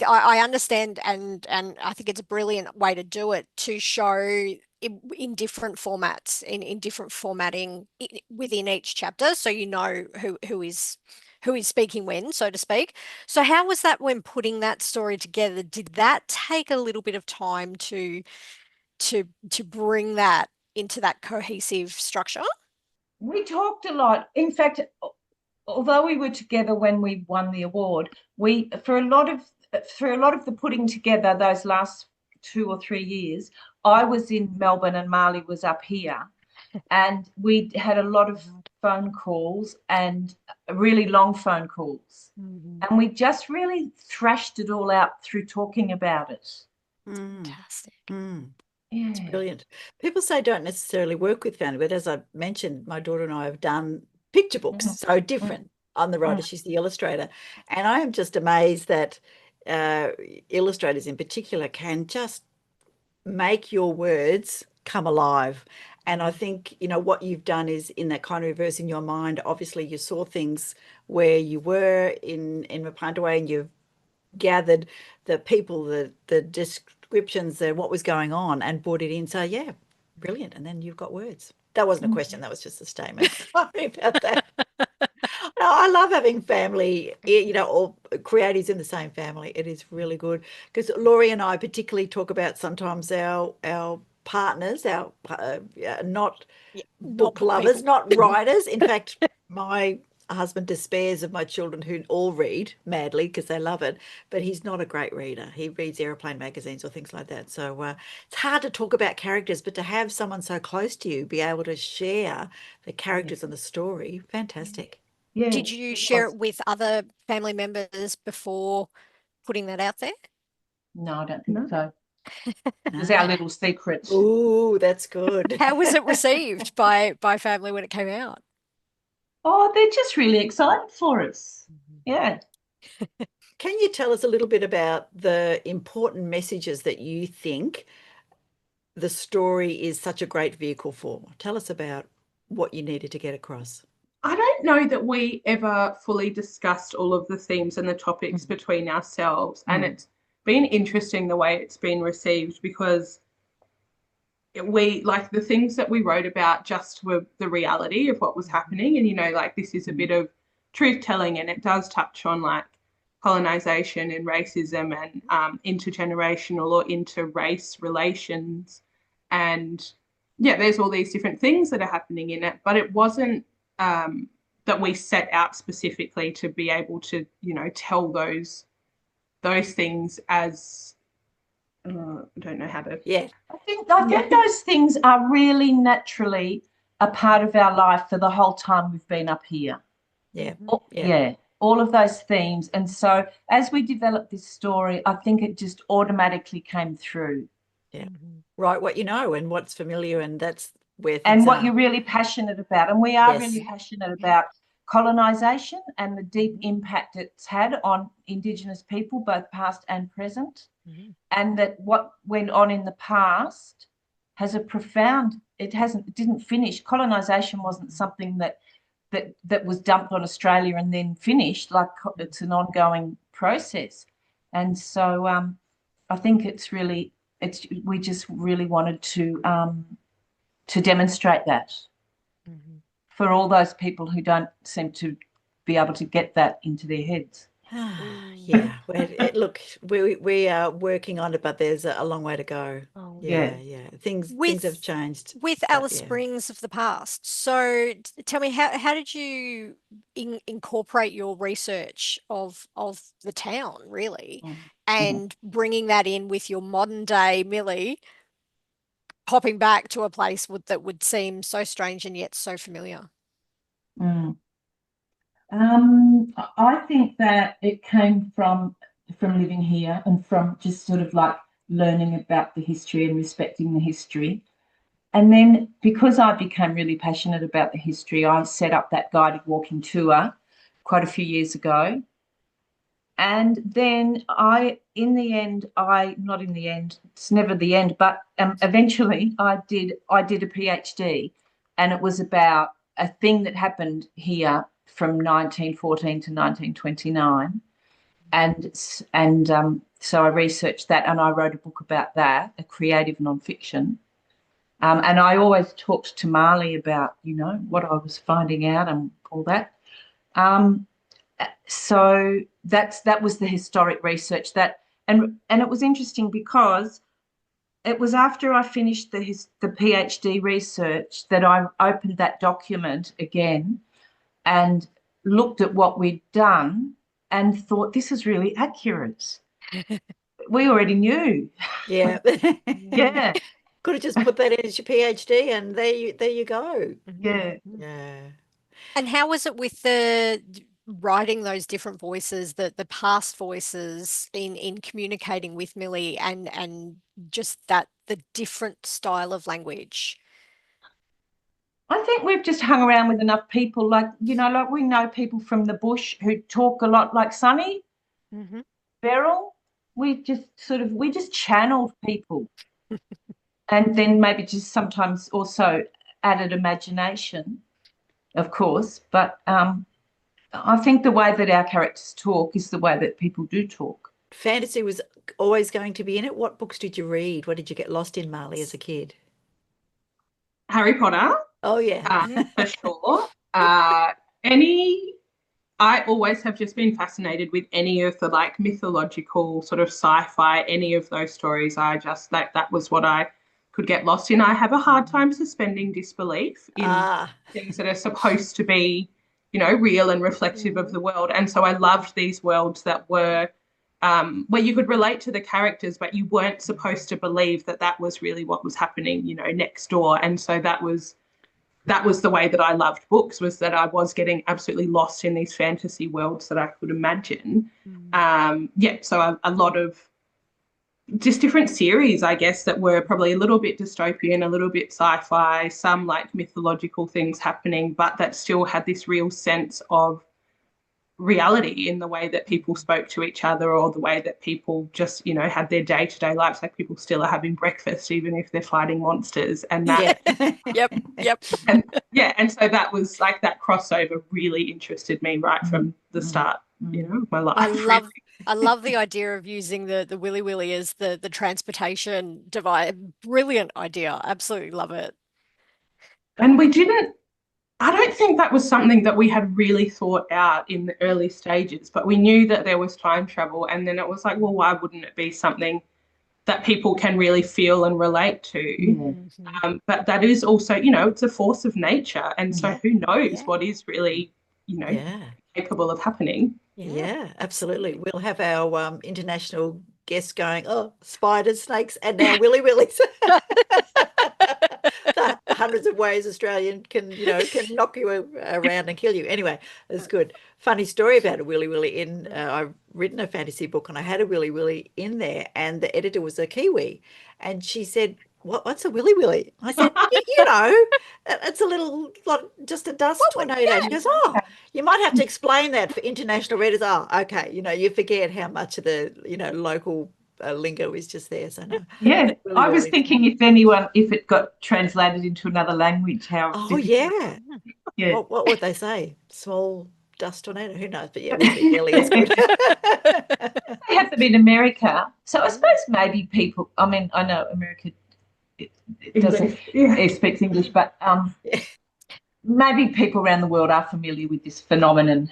I understand, and I think it's a brilliant way to do it, to show in different formats, in different formatting within each chapter, so you know who is speaking when, so to speak. So how was that when putting that story together? Did that take a little bit of time to bring that into that cohesive structure? We talked a lot. In fact, although we were together when we won the award, we for a lot of the putting together those last 2 or 3 years, I was in Melbourne and Marley was up here, and we had a lot of phone calls and really long phone calls, and we just really thrashed it all out through talking about it. Fantastic. Yeah. It's brilliant. People say don't necessarily work with family, but as I mentioned, my daughter and I have done picture books, so different. I'm the writer, she's the illustrator. And I am just amazed that illustrators in particular can just make your words come alive. And I think, what you've done is in that kind of reverse in your mind, obviously you saw things where you were in Mparntwe, and you've gathered the people, the descriptions, what was going on, and brought it in. So yeah, brilliant. And then you've got words. That wasn't a question, that was just a statement. Sorry about that. No, I love having family, all creatives in the same family. It is really good, because Laurie and I particularly talk about sometimes our partners, our not book book lovers, people. not writers. In fact, my husband despairs of my children, who all read madly because they love it, but he's not a great reader. He reads aeroplane magazines or things like that. So it's hard to talk about characters, but to have someone so close to you be able to share the characters and the story, fantastic. Yeah. Did you share it with other family members before putting that out there? No, I don't think No. so. It was our little secret. Ooh, that's good. How was it received by family when it came out? Oh, they're just really excited for us. Yeah. Can you tell us a little bit about the important messages that you think the story is such a great vehicle for? Tell us about what you needed to get across. I don't know that we ever fully discussed all of the themes and the topics between ourselves. And it's been interesting the way it's been received, because we, like, the things that we wrote about just were the reality of what was happening. And, this is a bit of truth telling, and it does touch on like colonization and racism and intergenerational or inter-race relations. And yeah, there's all these different things that are happening in it, but it wasn't that we set out specifically to be able to, tell those things as, I don't know how to. Yeah. I think those things are really naturally a part of our life for the whole time we've been up here. Yeah. Yeah. All of those themes. And so as we developed this story, I think it just automatically came through. Yeah. Right, what you know and what's familiar, and that's where things And what are. you're really passionate about. And we are Yes. really passionate about colonisation and the deep impact it's had on Indigenous people, both past and present. And that what went on in the past has a profound, it didn't finish. Colonisation wasn't something that was dumped on Australia and then finished. Like, it's an ongoing process. And so I think we just really wanted to demonstrate that for all those people who don't seem to be able to get that into their heads. Yeah. Look, we are working on it, but there's a long way to go. Yeah. Yeah. things have changed. With but Alice yeah. Springs of the past. So tell me, how did you incorporate your research of the town, really, and bringing that in with your modern day Millie, popping back to a place that would seem so strange and yet so familiar? Mm. I think that it came from living here and from just sort of like learning about the history and respecting the history. And then because I became really passionate about the history, I set up that guided walking tour quite a few years ago. And then not in the end, it's never the end, but eventually I did a PhD, and it was about a thing that happened here from 1914 to 1929. And so I researched that, and I wrote a book about that, a creative nonfiction. And I always talked to Marley about, what I was finding out and all that. So that was the historic research and it was interesting because it was after I finished the PhD research that I opened that document again and looked at what we'd done and thought, this is really accurate. We already knew. Yeah. Yeah. Could have just put that in as your PhD and there you go. Yeah. Yeah. And how was it with the writing those different voices, the past voices in communicating with Millie and just the different style of language? I think we've just hung around with enough people, like we know people from the bush who talk a lot, like Sunny, Beryl. We just channeled people. And then maybe just sometimes also added imagination, of course. But I think the way that our characters talk is the way that people do talk. Fantasy was always going to be in it. What books did you read? What did you get lost in, Marley, as a kid? Harry Potter. Oh, yeah. For sure. I always have just been fascinated with any of the like mythological sort of sci-fi, any of those stories. I just that was what I could get lost in. I have a hard time suspending disbelief in things that are supposed to be, real and reflective of the world. And so I loved these worlds that were where you could relate to the characters, but you weren't supposed to believe that was really what was happening, next door. And so that was the way that I loved books, was that I was getting absolutely lost in these fantasy worlds that I could imagine. So a lot of just different series, I guess, that were probably a little bit dystopian, a little bit sci-fi, some like mythological things happening, but that still had this real sense of reality in the way that people spoke to each other, or the way that people just, had their day-to-day lives. Like people still are having breakfast even if they're fighting monsters, and that Yep. and so that was like, that crossover really interested me right from the start, of my life. I love the idea of using the Willy Willy as the transportation device. Brilliant idea. Absolutely love it. And I don't think that was something that we had really thought out in the early stages, but we knew that there was time travel, and then it was like, well, why wouldn't it be something that people can really feel and relate to? But that is also, it's a force of nature, and so who knows what is really, capable of happening. Yeah, absolutely. We'll have our international guests going, oh, spiders, snakes, and now Willy Willies. The hundreds of ways Australian can knock you around and kill you. Anyway, it's good. Funny story about a Willy Willy I've written a fantasy book and I had a Willy Willy in there, and the editor was a Kiwi, and she said, what's a Willy Willy? I said, it's a little, just a dust tornado. And she goes, oh, you might have to explain that for international readers. Oh, okay. You forget how much of the, local lingo is just there. So no. Yeah, I was thinking if it got translated into another language, how. Oh, yeah. Yeah. What would they say? Small dust tornado? Who knows? But yeah, it would be nearly as good. They have them in America. So I suppose maybe people, I know America, it doesn't, it speaks English, but maybe people around the world are familiar with this phenomenon.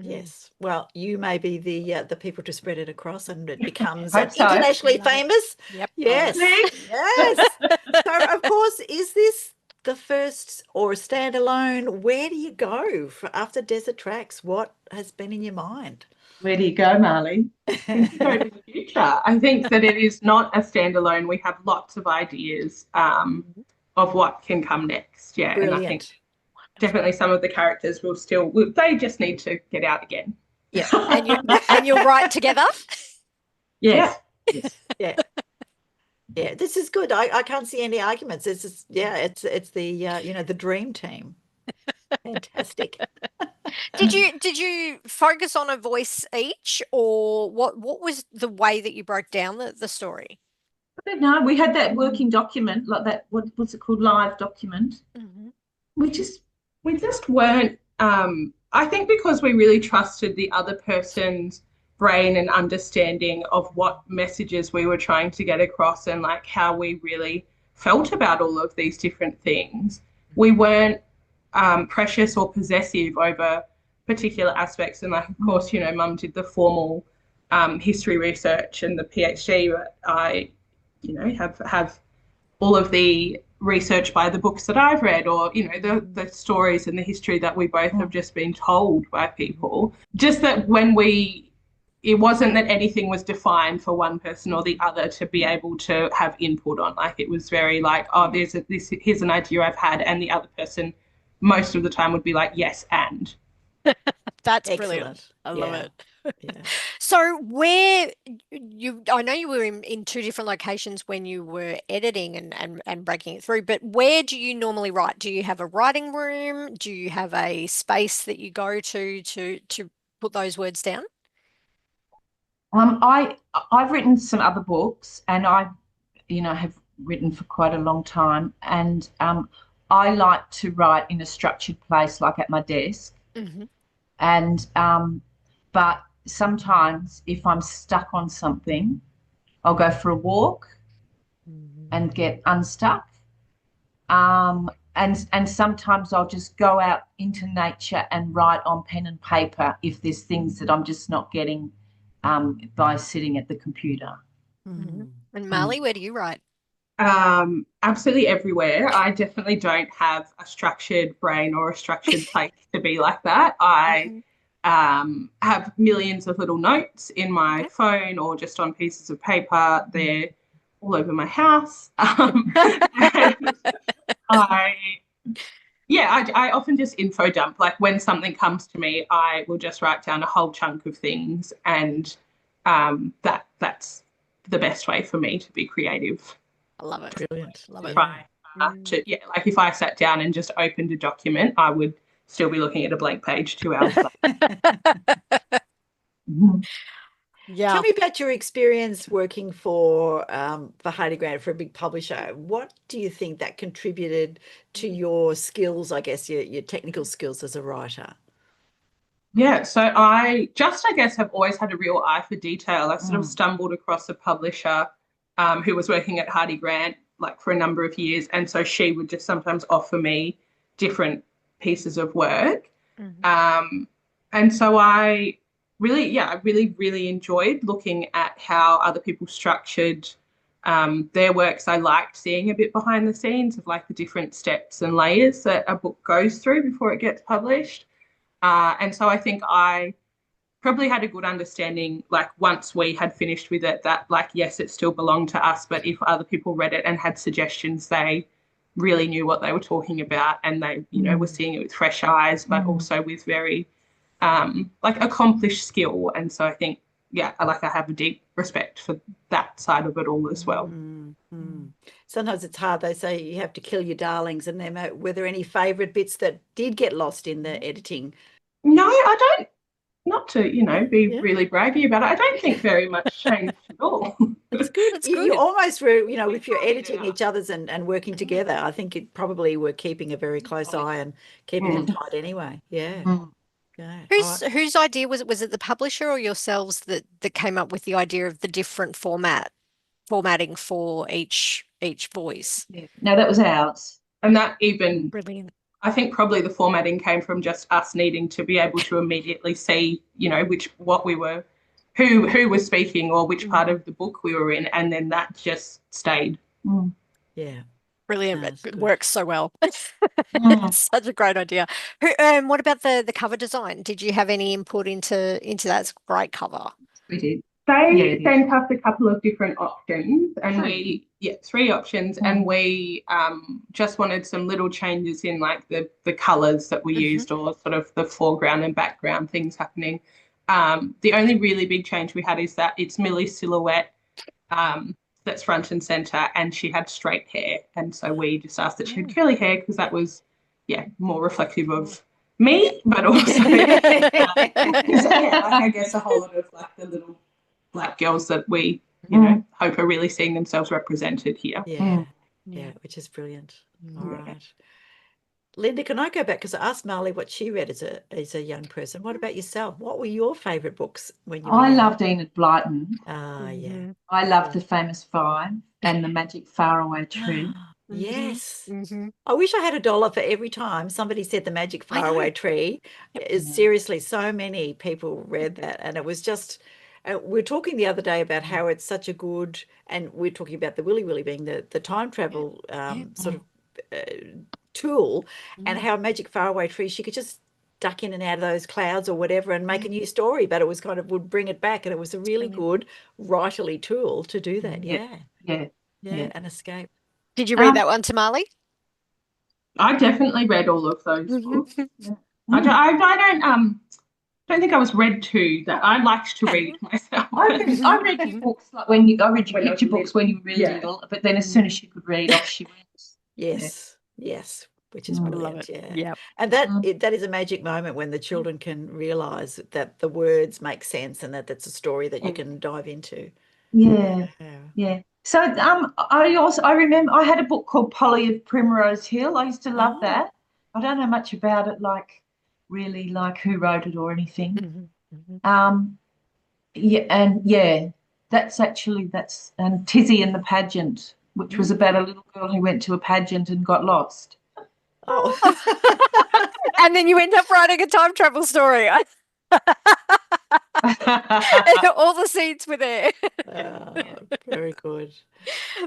Yes. Well, you may be the people to spread it across, and it becomes Hope so. internationally famous. Yep. Yes. Yes. So is this the first or a standalone? Where do you go after Desert Tracks? What has been in your mind? Where do you go, Marley? Thinking over the future. I think that it is not a standalone. We have lots of ideas of what can come next. Yeah, Brilliant. and I think definitely some of the characters they just need to get out again. Yeah. And you'll write together? Yes. Yeah. Yeah, this is good. I can't see any arguments. This is it's the the dream team. Fantastic. Did you focus on a voice each, or what was the way that you broke down the story? I don't know. We had that working document, like that, what's it called, live document. Mm-hmm. We just weren't I think because we really trusted the other person's brain and understanding of what messages we were trying to get across and like how we really felt about all of these different things. We weren't precious or possessive over particular aspects. And like, of course, Mum did the formal history research and the PhD, but I, have all of the research by the books that I've read, or the stories and the history that we both have just been told by people. Just that it wasn't that anything was defined for one person or the other to be able to have input on. Like, it was very like, oh, here's an idea I've had, and the other person most of the time would be like, yes, and. That's Excellent. Brilliant. I love it. Yeah. So I know you were in two different locations when you were editing and breaking it through, but where do you normally write? Do you have a writing room? Do you have a space that you go to put those words down? I've written some other books, and I have written for quite a long time, and I like to write in a structured place, like at my desk. Mm-hmm. And but sometimes if I'm stuck on something, I'll go for a walk and get unstuck. And sometimes I'll just go out into nature and write on pen and paper if there's things that I'm just not getting by sitting at the computer. Mm-hmm. And Marley, where do you write? Absolutely everywhere. I definitely don't have a structured brain or a structured place to be like that. I have millions of little notes in my phone or just on pieces of paper. They're all over my house. I often just info dump. Like, when something comes to me, I will just write down a whole chunk of things, and that's the best way for me to be creative. I love it. Brilliant. Love it. Like if I sat down and just opened a document, I would still be looking at a blank page 2 hours later. Yeah. Tell me about your experience working for Hardy Grant, for a big publisher. What do you think that contributed to your skills, I guess, your technical skills as a writer? Yeah, so I guess have always had a real eye for detail. I sort of stumbled across a publisher who was working at Hardy Grant like for a number of years, and so she would just sometimes offer me different pieces of work. And so I really enjoyed looking at how other people structured their works. I liked seeing a bit behind the scenes of like the different steps and layers that a book goes through before it gets published. And so I think I probably had a good understanding, like once we had finished with it, that like, yes, it still belonged to us, but if other people read it and had suggestions, they really knew what they were talking about, and they, were seeing it with fresh eyes, but also with very like accomplished skill. And so I think, I have a deep respect for that side of it all as well. Sometimes it's hard. They say you have to kill your darlings, and then were there any favourite bits that did get lost in the editing? No, I don't. Not to, be really braggy about it. I don't think very much changed at all. It's good. It's good. You almost were, if you're editing each other's and working together, I think it probably were keeping a very close eye and keeping them tight anyway. Yeah. Whose idea was it? Was it the publisher or yourselves that came up with the idea of the different formatting for each voice? Yeah. No, that was ours. And that even Brilliant. I think probably the formatting came from just us needing to be able to immediately see, who was speaking or which part of the book we were in, and then that just stayed. Yeah. Brilliant. That's It good. works so well. Mm. It's such a great idea. What about the cover design? Did you have any input into that? It's a great cover. We did. They Yeah. sent us a couple of different options, and three options, and we just wanted some little changes in like the colours that we used, or sort of the foreground and background things happening. The only really big change we had is that it's Millie's silhouette that's front and centre, and she had straight hair, and so we just asked that she had curly hair because that was more reflective of me, but also I guess a whole lot of like the little black girls that we hope are really seeing themselves represented here. Yeah, which is brilliant. All right. Linda, can I go back, because I asked Marley what she read as a young person. What about yourself? What were your favourite books when you were I young? loved Enid Blyton. Yeah. I loved The Famous Five and The Magic Faraway Tree. Yes. I wish I had $1 for every time somebody said The Magic Faraway Tree. Seriously, so many people read that, and it was just we were talking the other day about how it's such a good, and we're talking about the Willy Willy being the time travel sort of tool, and how Magic Faraway Tree, she could just duck in and out of those clouds or whatever and make a new story, but it was kind of would bring it back, and it was a really good writerly tool to do that. Yeah, and escape. Did you read that one, Tamali? I definitely read all of those books. I don't think I was read to that. I liked to read myself. I read your books like I read your picture books when you were really little, but then as soon as she could read, off she went. Yes, which is brilliant. Yeah. And that is a magic moment when the children can realise that the words make sense and that that's a story that you can dive into. Yeah. So I remember I had a book called Polly of Primrose Hill. I used to love that. I don't know much about it, like really like who wrote it or anything. That's and Tizzy and the Pageant, which was about a little girl who went to a pageant and got lost. And then you end up writing a time travel story. All the seeds were there. Very good.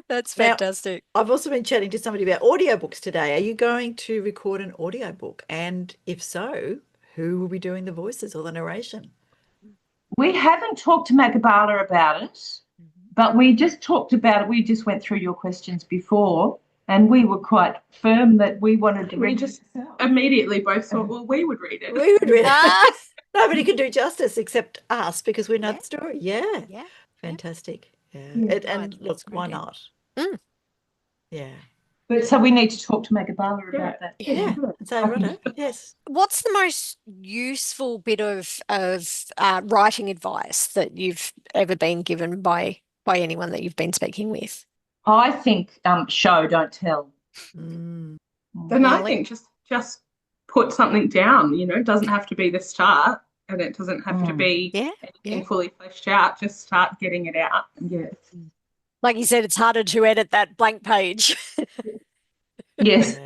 That's fantastic. Now, I've also been chatting to somebody about audiobooks today. Are you going to record an audiobook? And if so, who will be doing the voices or the narration? We haven't talked to Magabala about it, but we just talked about it. We just went through your questions before, and we were quite firm that we wanted to read. We just immediately both thought, well, we would read it. We would read it. Nobody can do justice except us, because we know the story. Yeah. Fantastic. And look, why not? Yeah. But so we need to talk to Magabala about that. Yeah. So, righto. Yes. What's the most useful bit of writing advice that you've ever been given by anyone that you've been speaking with? I think show, don't tell. Then I think just put something down. It doesn't have to be the start, and it doesn't have to be anything fully fleshed out. Just start getting it out. Like you said, it's harder to edit that blank page. Yes.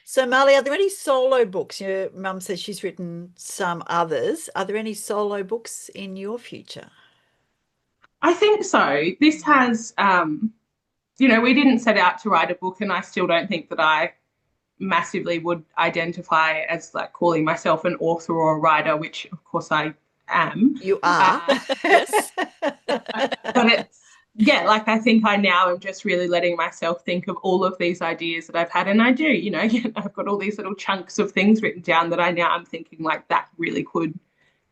So, Marley, are there any solo books? Your mum says she's written some others. Are there any solo books in your future? I think so. This has, we didn't set out to write a book, and I still don't think that I massively would identify as like calling myself an author or a writer, which of course I am. You are. Yes. But it's, I think I now am just really letting myself think of all of these ideas that I've had, and I do, I've got all these little chunks of things written down that I'm thinking like that really could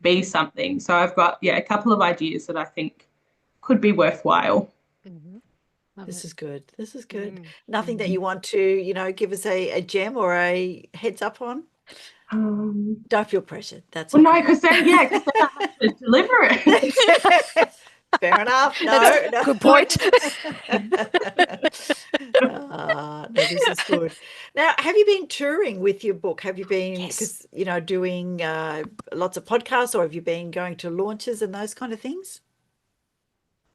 be something. So I've got, a couple of ideas that I think could be worthwhile. This is good. Nothing that you want to, give us a gem or a heads up on? Don't feel pressured. That's no, because then I have to deliver it. Fair enough. No. Good point. No, this is good. Now, have you been touring with your book? Have you been, doing lots of podcasts, or have you been going to launches and those kind of things?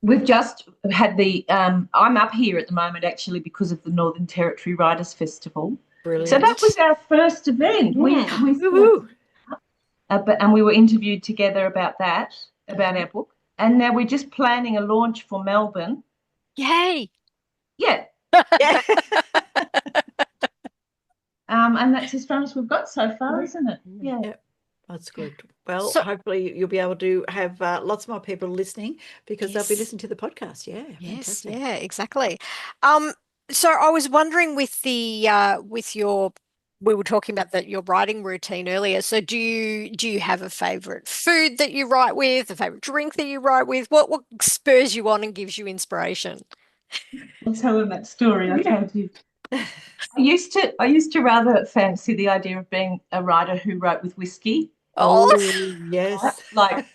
We've just had I'm up here at the moment actually because of the Northern Territory Writers Festival. Brilliant. So that was our first event. And we were interviewed together about our book. And now we're just planning a launch for Melbourne. Yay. Yeah. And that's as far as we've got so far, isn't it? Yeah. Yep. That's good. Well, So- hopefully you'll be able to have lots more people listening because they'll be Yes. listening to the podcast. Yeah, Yes, fantastic. yeah, exactly. So I was wondering with your we were talking about your writing routine earlier. So do you have a favorite food that you write with, a favorite drink that you write with? What spurs you on and gives you inspiration? I'll tell them that story I told you. I used to rather fancy the idea of being a writer who wrote with whiskey. Oh, Oh, yes. Like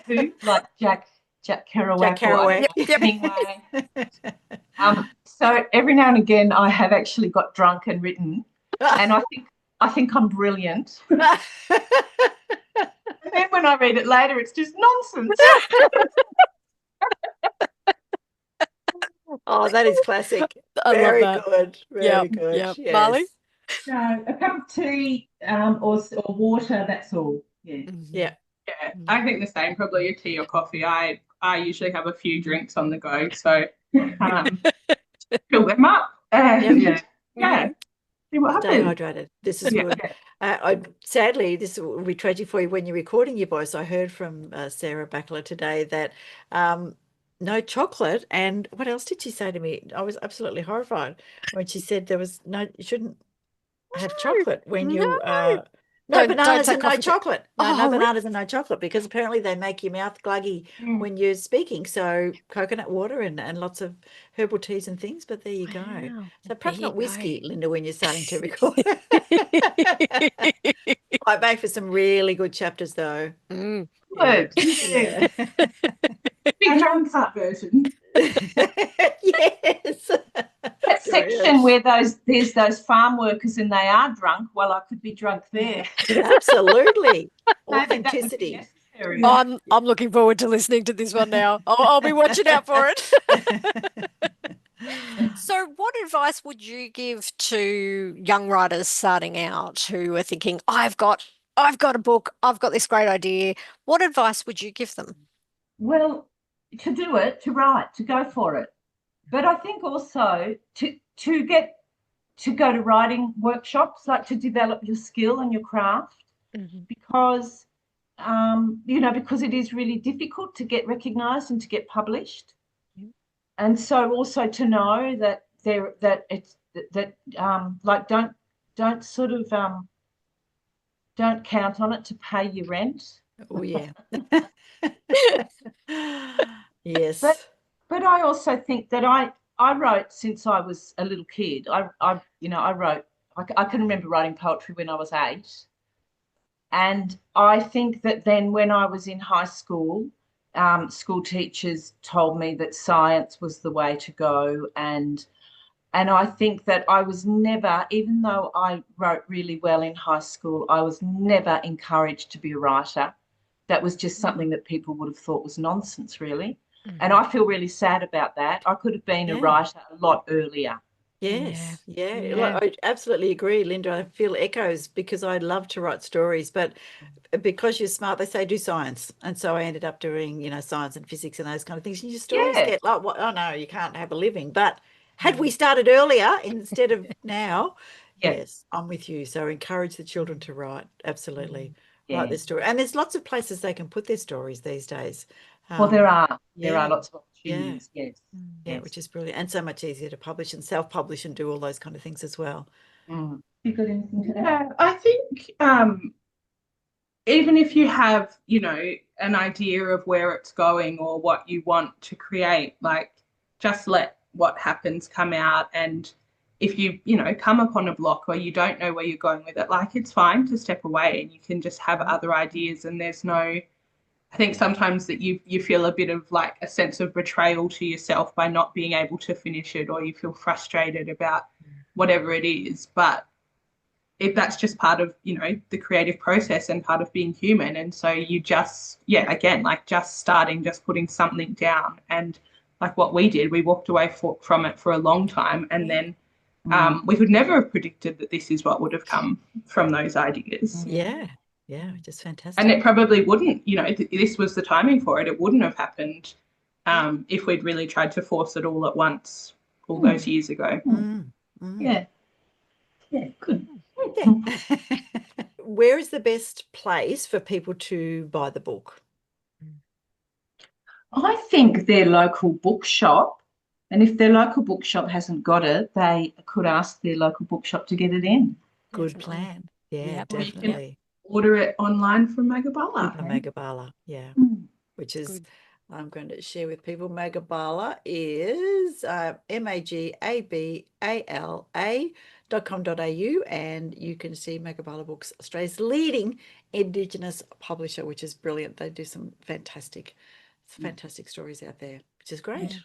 who? Like Jack Kerouac. Jack Kerouac. Or Hemingway. So every now and again I have actually got drunk and written, and I think I'm brilliant. And then when I read it later, it's just nonsense. Oh, that is classic. I love Very that. good. Very Yep, good. yep. Yes. Marley? No, a cup of tea or water, that's all. Yeah. Yeah. Yeah, I think the same, probably a tea or coffee. I usually have a few drinks on the go, so fill them up. Yeah. See what Stay happens. hydrated. This is Yeah. good. Sadly, this will be tragic for you when you're recording your voice. I heard from Sarah Backler today that no chocolate. And what else did she say to me? I was absolutely horrified when she said you shouldn't have chocolate when you no Don't bananas take and no coffee. chocolate. No Oh, really? bananas and no chocolate because apparently they make your mouth gluggy when you're speaking. So coconut water and lots of herbal teas and things. But there you go. Wow. So perhaps There not you whiskey, go. Linda, when you're starting to record. I make for some really good chapters though. Mm. Good. Yeah. Big uncut version. Yes. That section where there's those farm workers and they are drunk, well, I could be drunk there. Absolutely. Maybe that would be Authenticity. necessary. I'm looking forward to listening to this one now. I'll be watching out for it. So, what advice would you give to young writers starting out who are thinking, I've got a book, I've got this great idea. What advice would you give them? Well, to do it, to write, to go for it. But I think also to go to writing workshops, like to develop your skill and your craft, because because it is really difficult to get recognised and to get published. And so also to know that don't sort of don't count on it to pay your rent. Oh yeah. Yes. But I also think that I wrote since I was a little kid. I wrote. I can remember writing poetry when I was 8, and I think that then when I was in high school, school teachers told me that science was the way to go, and I think that I was never, even though I wrote really well in high school, I was never encouraged to be a writer. That was just something that people would have thought was nonsense, really. And I feel really sad about that. I could have been a writer a lot earlier. Yes. Yeah. Yeah. I absolutely agree, Linda. I feel echoes because I love to write stories, but because you're smart, they say do science. And so I ended up doing, science and physics and those kind of things. And your stories Yeah. get like, oh no, you can't have a living. But had we started earlier instead of now, yes, I'm with you. So encourage the children to write. Absolutely. Write their story. And there's lots of places they can put their stories these days. Well, there are yeah. lots of opportunities. Yes. Yeah, which is brilliant. And so much easier to publish and self-publish and do all those kind of things as well. You got anything to add? Yeah, I think even if you have, an idea of where it's going or what you want to create, like just let what happens come out. And if you, come upon a block or you don't know where you're going with it, like it's fine to step away and you can just have other ideas. And there's no, I think sometimes that you feel a bit of like a sense of betrayal to yourself by not being able to finish it, or you feel frustrated about whatever it is. But if that's just part of, the creative process and part of being human. And so you just, just starting, just putting something down. And like what we did, we walked away from it for a long time. And then we could never have predicted that this is what would have come from those ideas. Yeah, just fantastic. And it probably wouldn't, this was the timing for it. It wouldn't have happened if we'd really tried to force it all at once all those years ago. Yeah. Yeah, good. Yeah. Where is the best place for people to buy the book? I think their local bookshop, and if their local bookshop hasn't got it, they could ask their local bookshop to get it in. Good Definitely. plan. Yeah, Yeah. Or you can definitely. order it online from Magabala. A Megabala, yeah. Mm. Which is, Good. I'm going to share with people, Magabala is magabala.com.au, and you can see Magabala Books, Australia's leading Indigenous publisher, which is brilliant. They do some fantastic stories out there, which is great.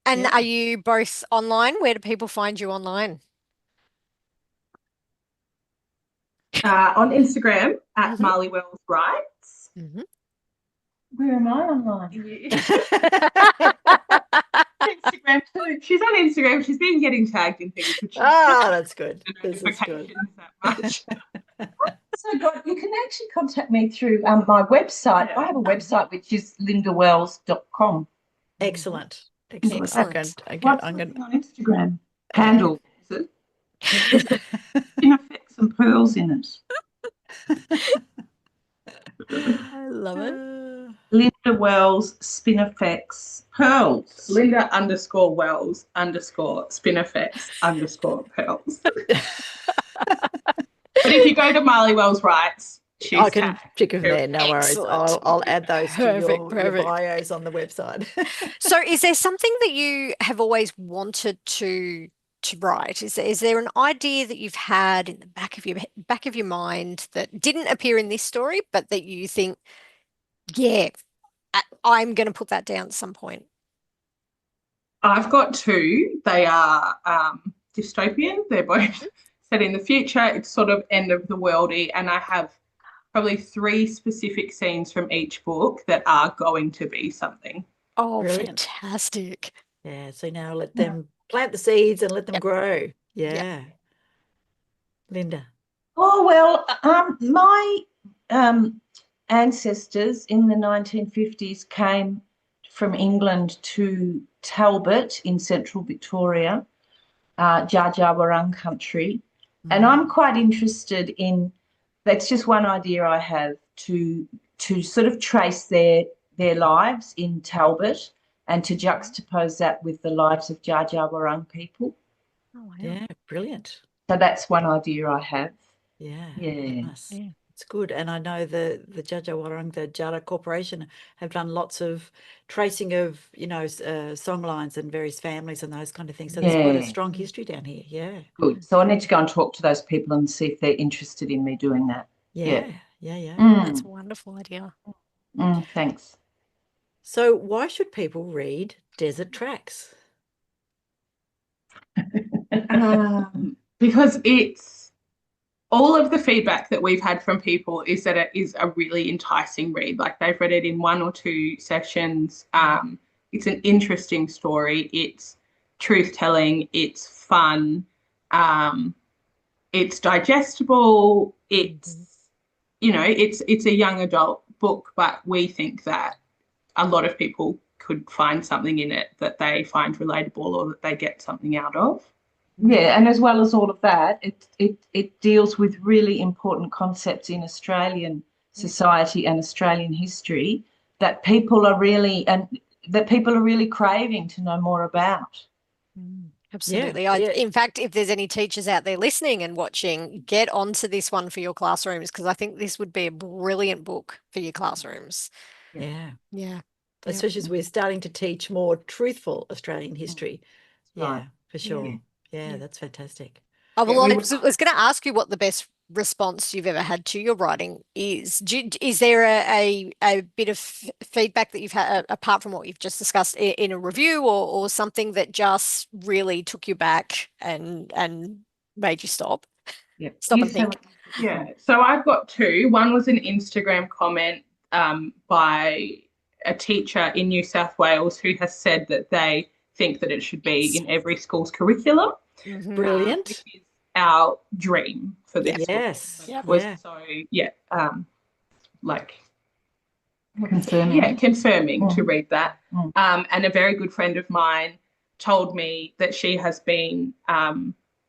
And Yeah. are you both online? Where do people find you online? On Instagram at Mhm. Marley Wells Writes. Mhm. Where am I online? Instagram too. She's on Instagram. She's been getting tagged in things, which That's good. the This is good. notifications that much. So, God, you can actually contact me through my website. I have a website which is lindawells.com. Excellent. Excellent. What's I'm the going thing on Instagram? Handle, is it? In effect, some pearls in it. I love it. Linda Wells, Spinifex, pearls. Linda_Wells_Spinifex_pearls. But if you go to Marley Wells Writes, she's I can tagged. pick them there, no worries. Excellent. I'll add those to your Perfect. bios on the website. So is there something that you have always wanted to write? Is there an idea that you've had in the back of your mind that didn't appear in this story, but that you think, yeah, I'm going to put that down at some point? I've got two. They are dystopian. They're both set in the future. It's sort of end of the worldy, and I have probably 3 specific scenes from each book that are going to be something. Oh, Brilliant. fantastic. Yeah, so now let them plant the seeds and let them Yep. grow. Yeah. Linda. Oh, well, my ancestors in the 1950s came from England to Talbot in central Victoria, Dja Dja Wurrung country. And I'm quite interested in, that's just one idea I have, to sort of trace their lives in Talbot and to juxtapose that with the lives of Dja Dja Wurrung people. Oh, wow. Yeah, brilliant. So that's one idea I have. Yeah. Yeah. Nice. Yeah. It's good. And I know the Dja Dja Wurrung, the Djara Corporation, have done lots of tracing of, song lines and various families and those kind of things. So there's quite a Yeah. strong history down here. Yeah. Good. So I need to go and talk to those people and see if they're interested in me doing that. Yeah. That's a wonderful idea. Thanks. So why should people read Desert Tracks? Because it's all of the feedback that we've had from people is that it is a really enticing read. Like they've read it in 1 or 2 sessions. It's an interesting story. It's truth telling. It's fun. It's digestible. It's it's a young adult book, but we think that a lot of people could find something in it that they find relatable or that they get something out of. Yeah, and as well as all of that, it deals with really important concepts in Australian society and Australian history that people are really craving to know more about. Absolutely. Yeah. In fact, if there's any teachers out there listening and watching, get onto this one for your classrooms, because I think this would be a brilliant book for your classrooms. Yeah. Yeah. Especially as we're starting to teach more truthful Australian history. Right. Yeah, for sure. Yeah, that's fantastic. Oh, well, Yeah, I was going to ask you what the best response you've ever had to your writing is. Is there a bit of feedback that you've had, apart from what you've just discussed, in a review or something that just really took you back and made you stop? Yep. Stop and think. Yeah. So I've got 2. One was an Instagram comment by a teacher in New South Wales who has said that they think that it should be in every school's curriculum. Brilliant. Which is our dream for this book. Yes. Yep. Confirming to read that. And a very good friend of mine told me that she has been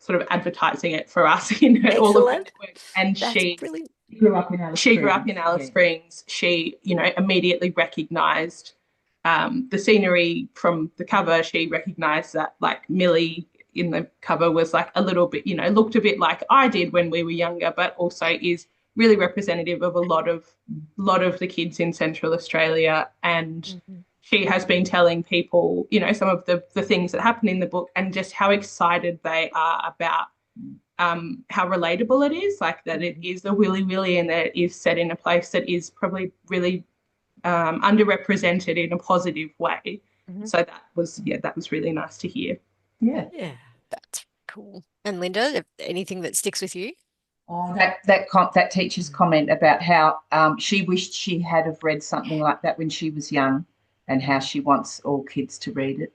sort of advertising it for us in all of her Excellent. work. And That's she brilliant. Grew up in Alice she grew up Springs, in Alice yeah. Springs. She, you know, immediately recognised the scenery from the cover. She recognised that, like, Millie in the cover was like a little bit, you know, looked a bit like I did when we were younger, but also is really representative of a lot of the kids in Central Australia. And she has been telling people, you know, some of the things that happen in the book and just how excited they are about how relatable it is, like that it is a willy willy and that it is set in a place that is probably really underrepresented in a positive way. So that was really nice to hear. Yeah. Yeah. That's cool. And Linda, anything that sticks with you? Oh, that teacher's comment about how she wished she had have read something like that when she was young, and how she wants all kids to read it.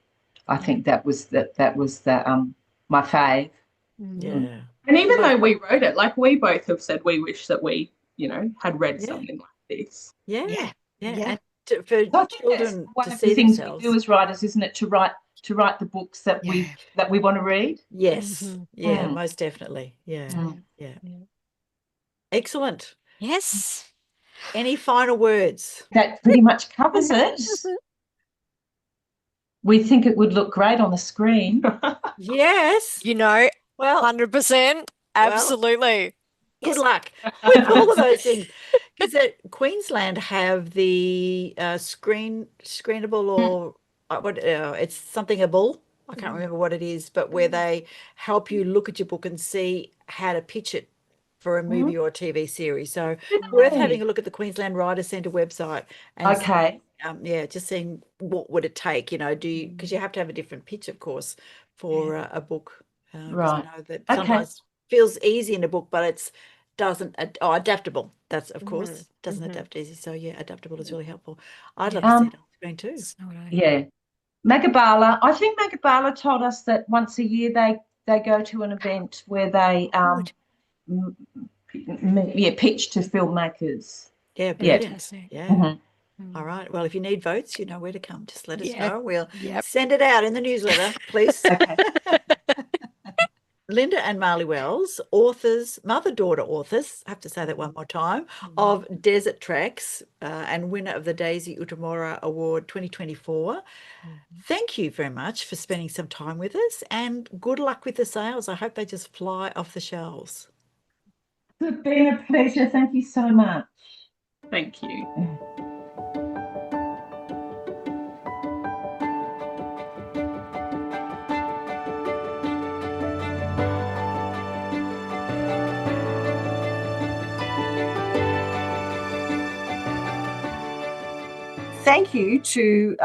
I think that was my fave. Yeah. And even though we wrote it, like, we both have said we wish that we, you know, had read something like this. Yeah. Yeah. Yeah. Yeah. And for I think that's children one to of see the things themselves. we do as writers, isn't it? To write the books that we want to read. Yes. Yeah, Mm. most definitely. Yeah. Mm. Yeah. Excellent. Yes. Any final words? That pretty much covers it. We think it would look great on the screen. Yes. You know, Well, 100%. Absolutely. good luck with all of those things. Because Queensland have the screenable or it's something-able. I can't remember what it is, but where they help you look at your book and see how to pitch it for a movie or a TV series. So worth having a look at the Queensland Writers Centre website and Okay. just seeing what would it take, you know, because you have to have a different pitch, of course, for a book. 'Cause Right. I know that Okay. sometimes feels easy in a book, but it's adaptable. That's, of course, doesn't adapt easy. So yeah, adaptable is really helpful. I'd love to see it on screen too. So nice. Yeah. Magabala, I think Magabala told us that once a year they go to an event where they pitch to filmmakers. Yeah, Yeah. brilliant. Yeah. Mhm. All right. Well, if you need votes, you know where to come. Just let us Yeah. know. We'll Yep. send it out in the newsletter, please. Okay. Linda and Marley Wells, authors, mother-daughter authors, I have to say that one more time, of Desert Tracks and winner of the Daisy Utamora Award 2024. Thank you very much for spending some time with us, and good luck with the sales. I hope they just fly off the shelves. It's been a pleasure. Thank you so much. Thank you. Thank you to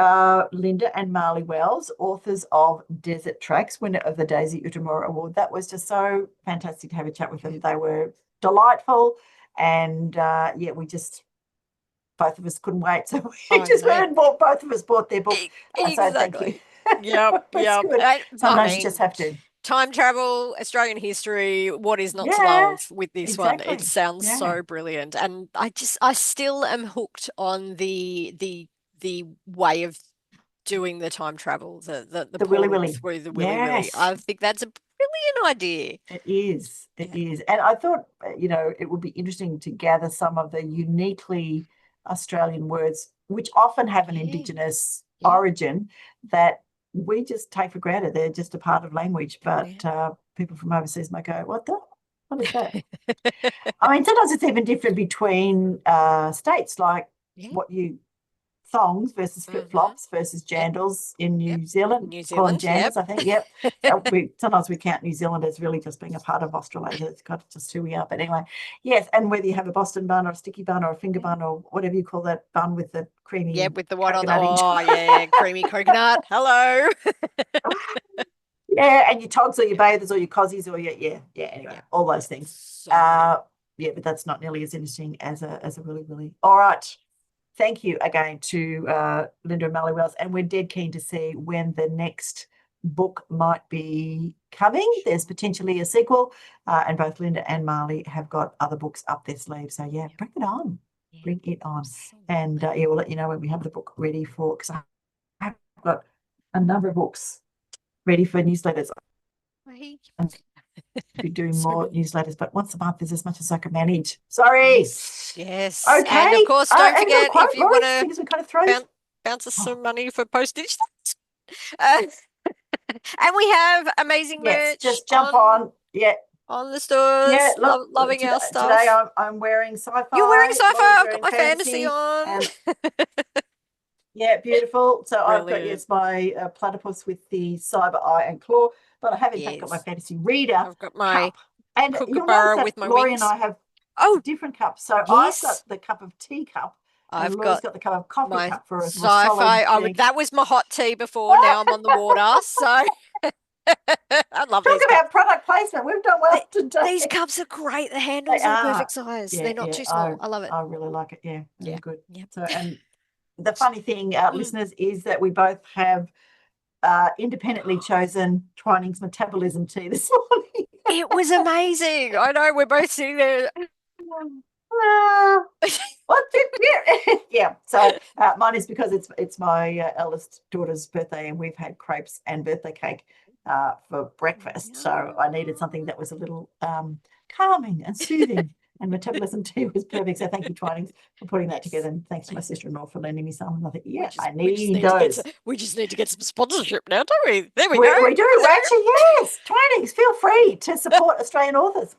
Linda and Marley Wells, authors of Desert Tracks, winner of the Daisy Utamora Award. That was just so fantastic to have a chat with them. They were delightful, and both of us couldn't wait, so both of us bought their book. So thank you. Yep. It's good. Sometimes you just have to. Time travel, Australian history, what is not to Yeah, love with this one? exactly. It sounds Yeah. so brilliant. And I still am hooked on the way of doing the time travel, the Willy portal Willy. through the Willy Willy. Yes. I think that's a brilliant idea. It is. It is. And I thought, it would be interesting to gather some of the uniquely Australian words, which often have an Indigenous origin that we just take for granted. They're just a part of language, but people from overseas might go, what is that? I mean, sometimes it's even different between states, like thongs versus flip-flops versus jandals in New Zealand. Call them jandals, I think. Yep. Sometimes we count New Zealand as really just being a part of Australasia. It's kind of just who we are. But anyway, yes, and whether you have a Boston bun or a sticky bun or a finger bun or whatever you call that bun with the creamy with the one on coconut creamy coconut. Hello. Yeah, and your togs or your bathers or your cozies or anyway, all those things. So but that's not nearly as interesting as a Willy Willy. All right. Thank you again to Linda and Marley Wells, and we're dead keen to see when the next book might be coming. There's potentially a sequel, and both Linda and Marley have got other books up their sleeve. So bring it on. Bring it on. And we'll let you know when we have the book ready for, because I've got a number of books ready for newsletters. be doing So more good. newsletters, but once a month is as much as I can manage. Sorry. Yes. Okay. And of course, don't and forget quote, if you Laurie, want to things we kind of throw. bounce us Oh, some money for postage. And we have amazing yes, merch just jump on. Yeah. on the stores. Yeah, look, Loving our today stuff. I'm wearing sci-fi. You're wearing sci-fi. Laurie's I've got wearing my fantasy on. and yeah, beautiful. So I've got, Brilliant. yes, my platypus with the cyber eye and claw, but I have in fact got my Yes. fantasy reader I've got my cup. And you'll notice kookaburra that with my Laurie wings. and I have Oh, different cups. So I've yes. got the cup of tea cup, and I've Laurie's got got the cup of coffee my cup for a more sci-fi. solid drink. That was my hot tea before. Now I'm on the water. So I love Talk these about cups. product placement. We've done well today. These cups are great. The They handles are the are. perfect size. Yeah, They're not yeah. too small. I love it. I really like it. Yeah, really Yeah. good. Yep. So, and the funny thing, listeners, is that we both have independently chosen Twining's metabolism tea this morning. It was amazing. I know we're both sitting there. What's it? Yeah. So mine is because it's my eldest daughter's birthday, and we've had crepes and birthday cake for breakfast. So I needed something that was a little calming and soothing. And metabolism tea was perfect. So thank you, Twinings, for putting that together. And thanks to my sister-in-law for lending me some. And I think, yeah, I need those. We just need to get some sponsorship now, don't we? There we We go. do. Actually, yes. Twinings, feel free to support Australian authors.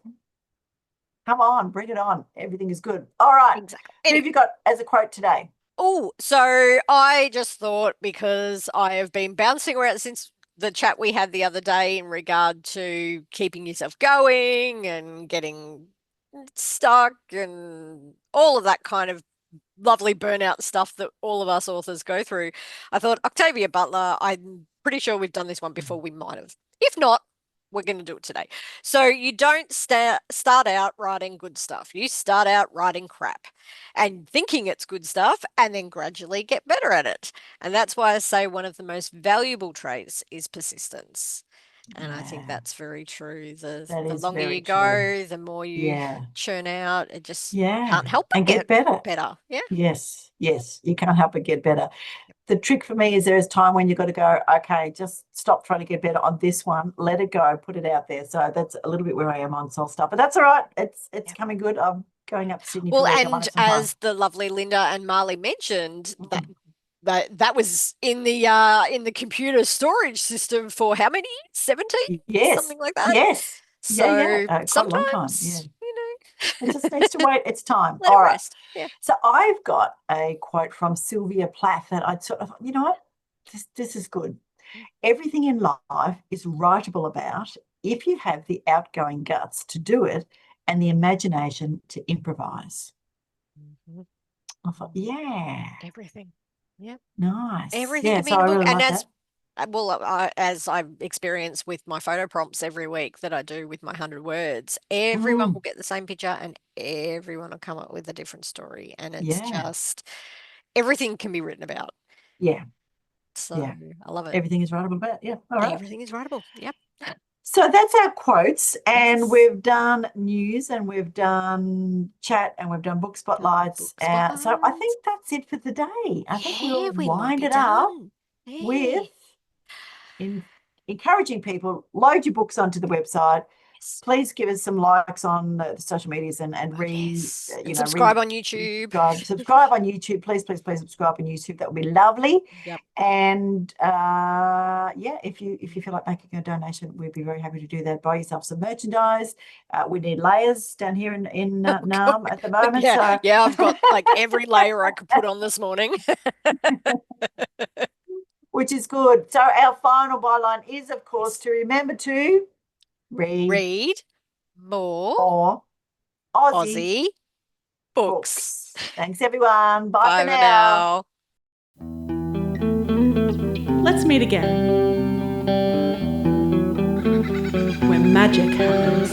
Come on, bring it on. Everything is good. All right. Exactly. Who have you got as a quote today? Oh, so I just thought, because I have been bouncing around since the chat we had the other day in regard to keeping yourself going and getting stuck and all of that kind of lovely burnout stuff that all of us authors go through. I thought Octavia Butler, I'm pretty sure we've done this one before. We might have. If not, we're going to do it today. So you don't start out writing good stuff. You start out writing crap and thinking it's good stuff, and then gradually get better at it. And that's why I say one of the most valuable traits is persistence. And I think that's very true. The longer you go, the more you churn out. It just can't help but get better. Yeah. Yes. You can't help but get better. The trick for me is there is time when you've got to go, okay, just stop trying to get better on this one. Let it go. Put it out there. So that's a little bit where I am on soul stuff. But that's all right. It's coming good. I'm going up to Sydney. Well, and as the lovely Linda and Marley mentioned, that was in the computer storage system for how many years? 17? Yes. Something like that. Yes. So quite sometimes, a long time. Yeah. It just needs to wait its time. Let All it right. rest. Yeah. So I've got a quote from Sylvia Plath that I'd sort of, you know what? This is good. Everything in life is writable about if you have the outgoing guts to do it and the imagination to improvise. Mm-hmm. I thought, yeah. Everything. Yep. Nice. Everything can be in a book. And as I've experienced with my photo prompts every week that I do with my 100 words, everyone will get the same picture and everyone will come up with a different story. And it's just, everything can be written about. Yeah. So I love it. Everything is writable about. Yeah. All right. Everything is writable. Yep. So that's our quotes, and we've done news, and we've done chat, and we've done book spotlights. So I think that's it for the day. I think we'll wind it up with encouraging people, load your books onto the website. Please give us some likes on the social medias and subscribe on YouTube. Subscribe on YouTube. Please subscribe on YouTube. That would be lovely. Yep. And if you feel like making a donation, we'd be very happy to do that. Buy yourself some merchandise. We need layers down here in Naarm at the moment. Yeah, I've got like every layer I could put on this morning. Which is good. So our final byline is, of course, to remember to read more Aussie books. Thanks, everyone. Bye for now. Let's meet again where magic happens.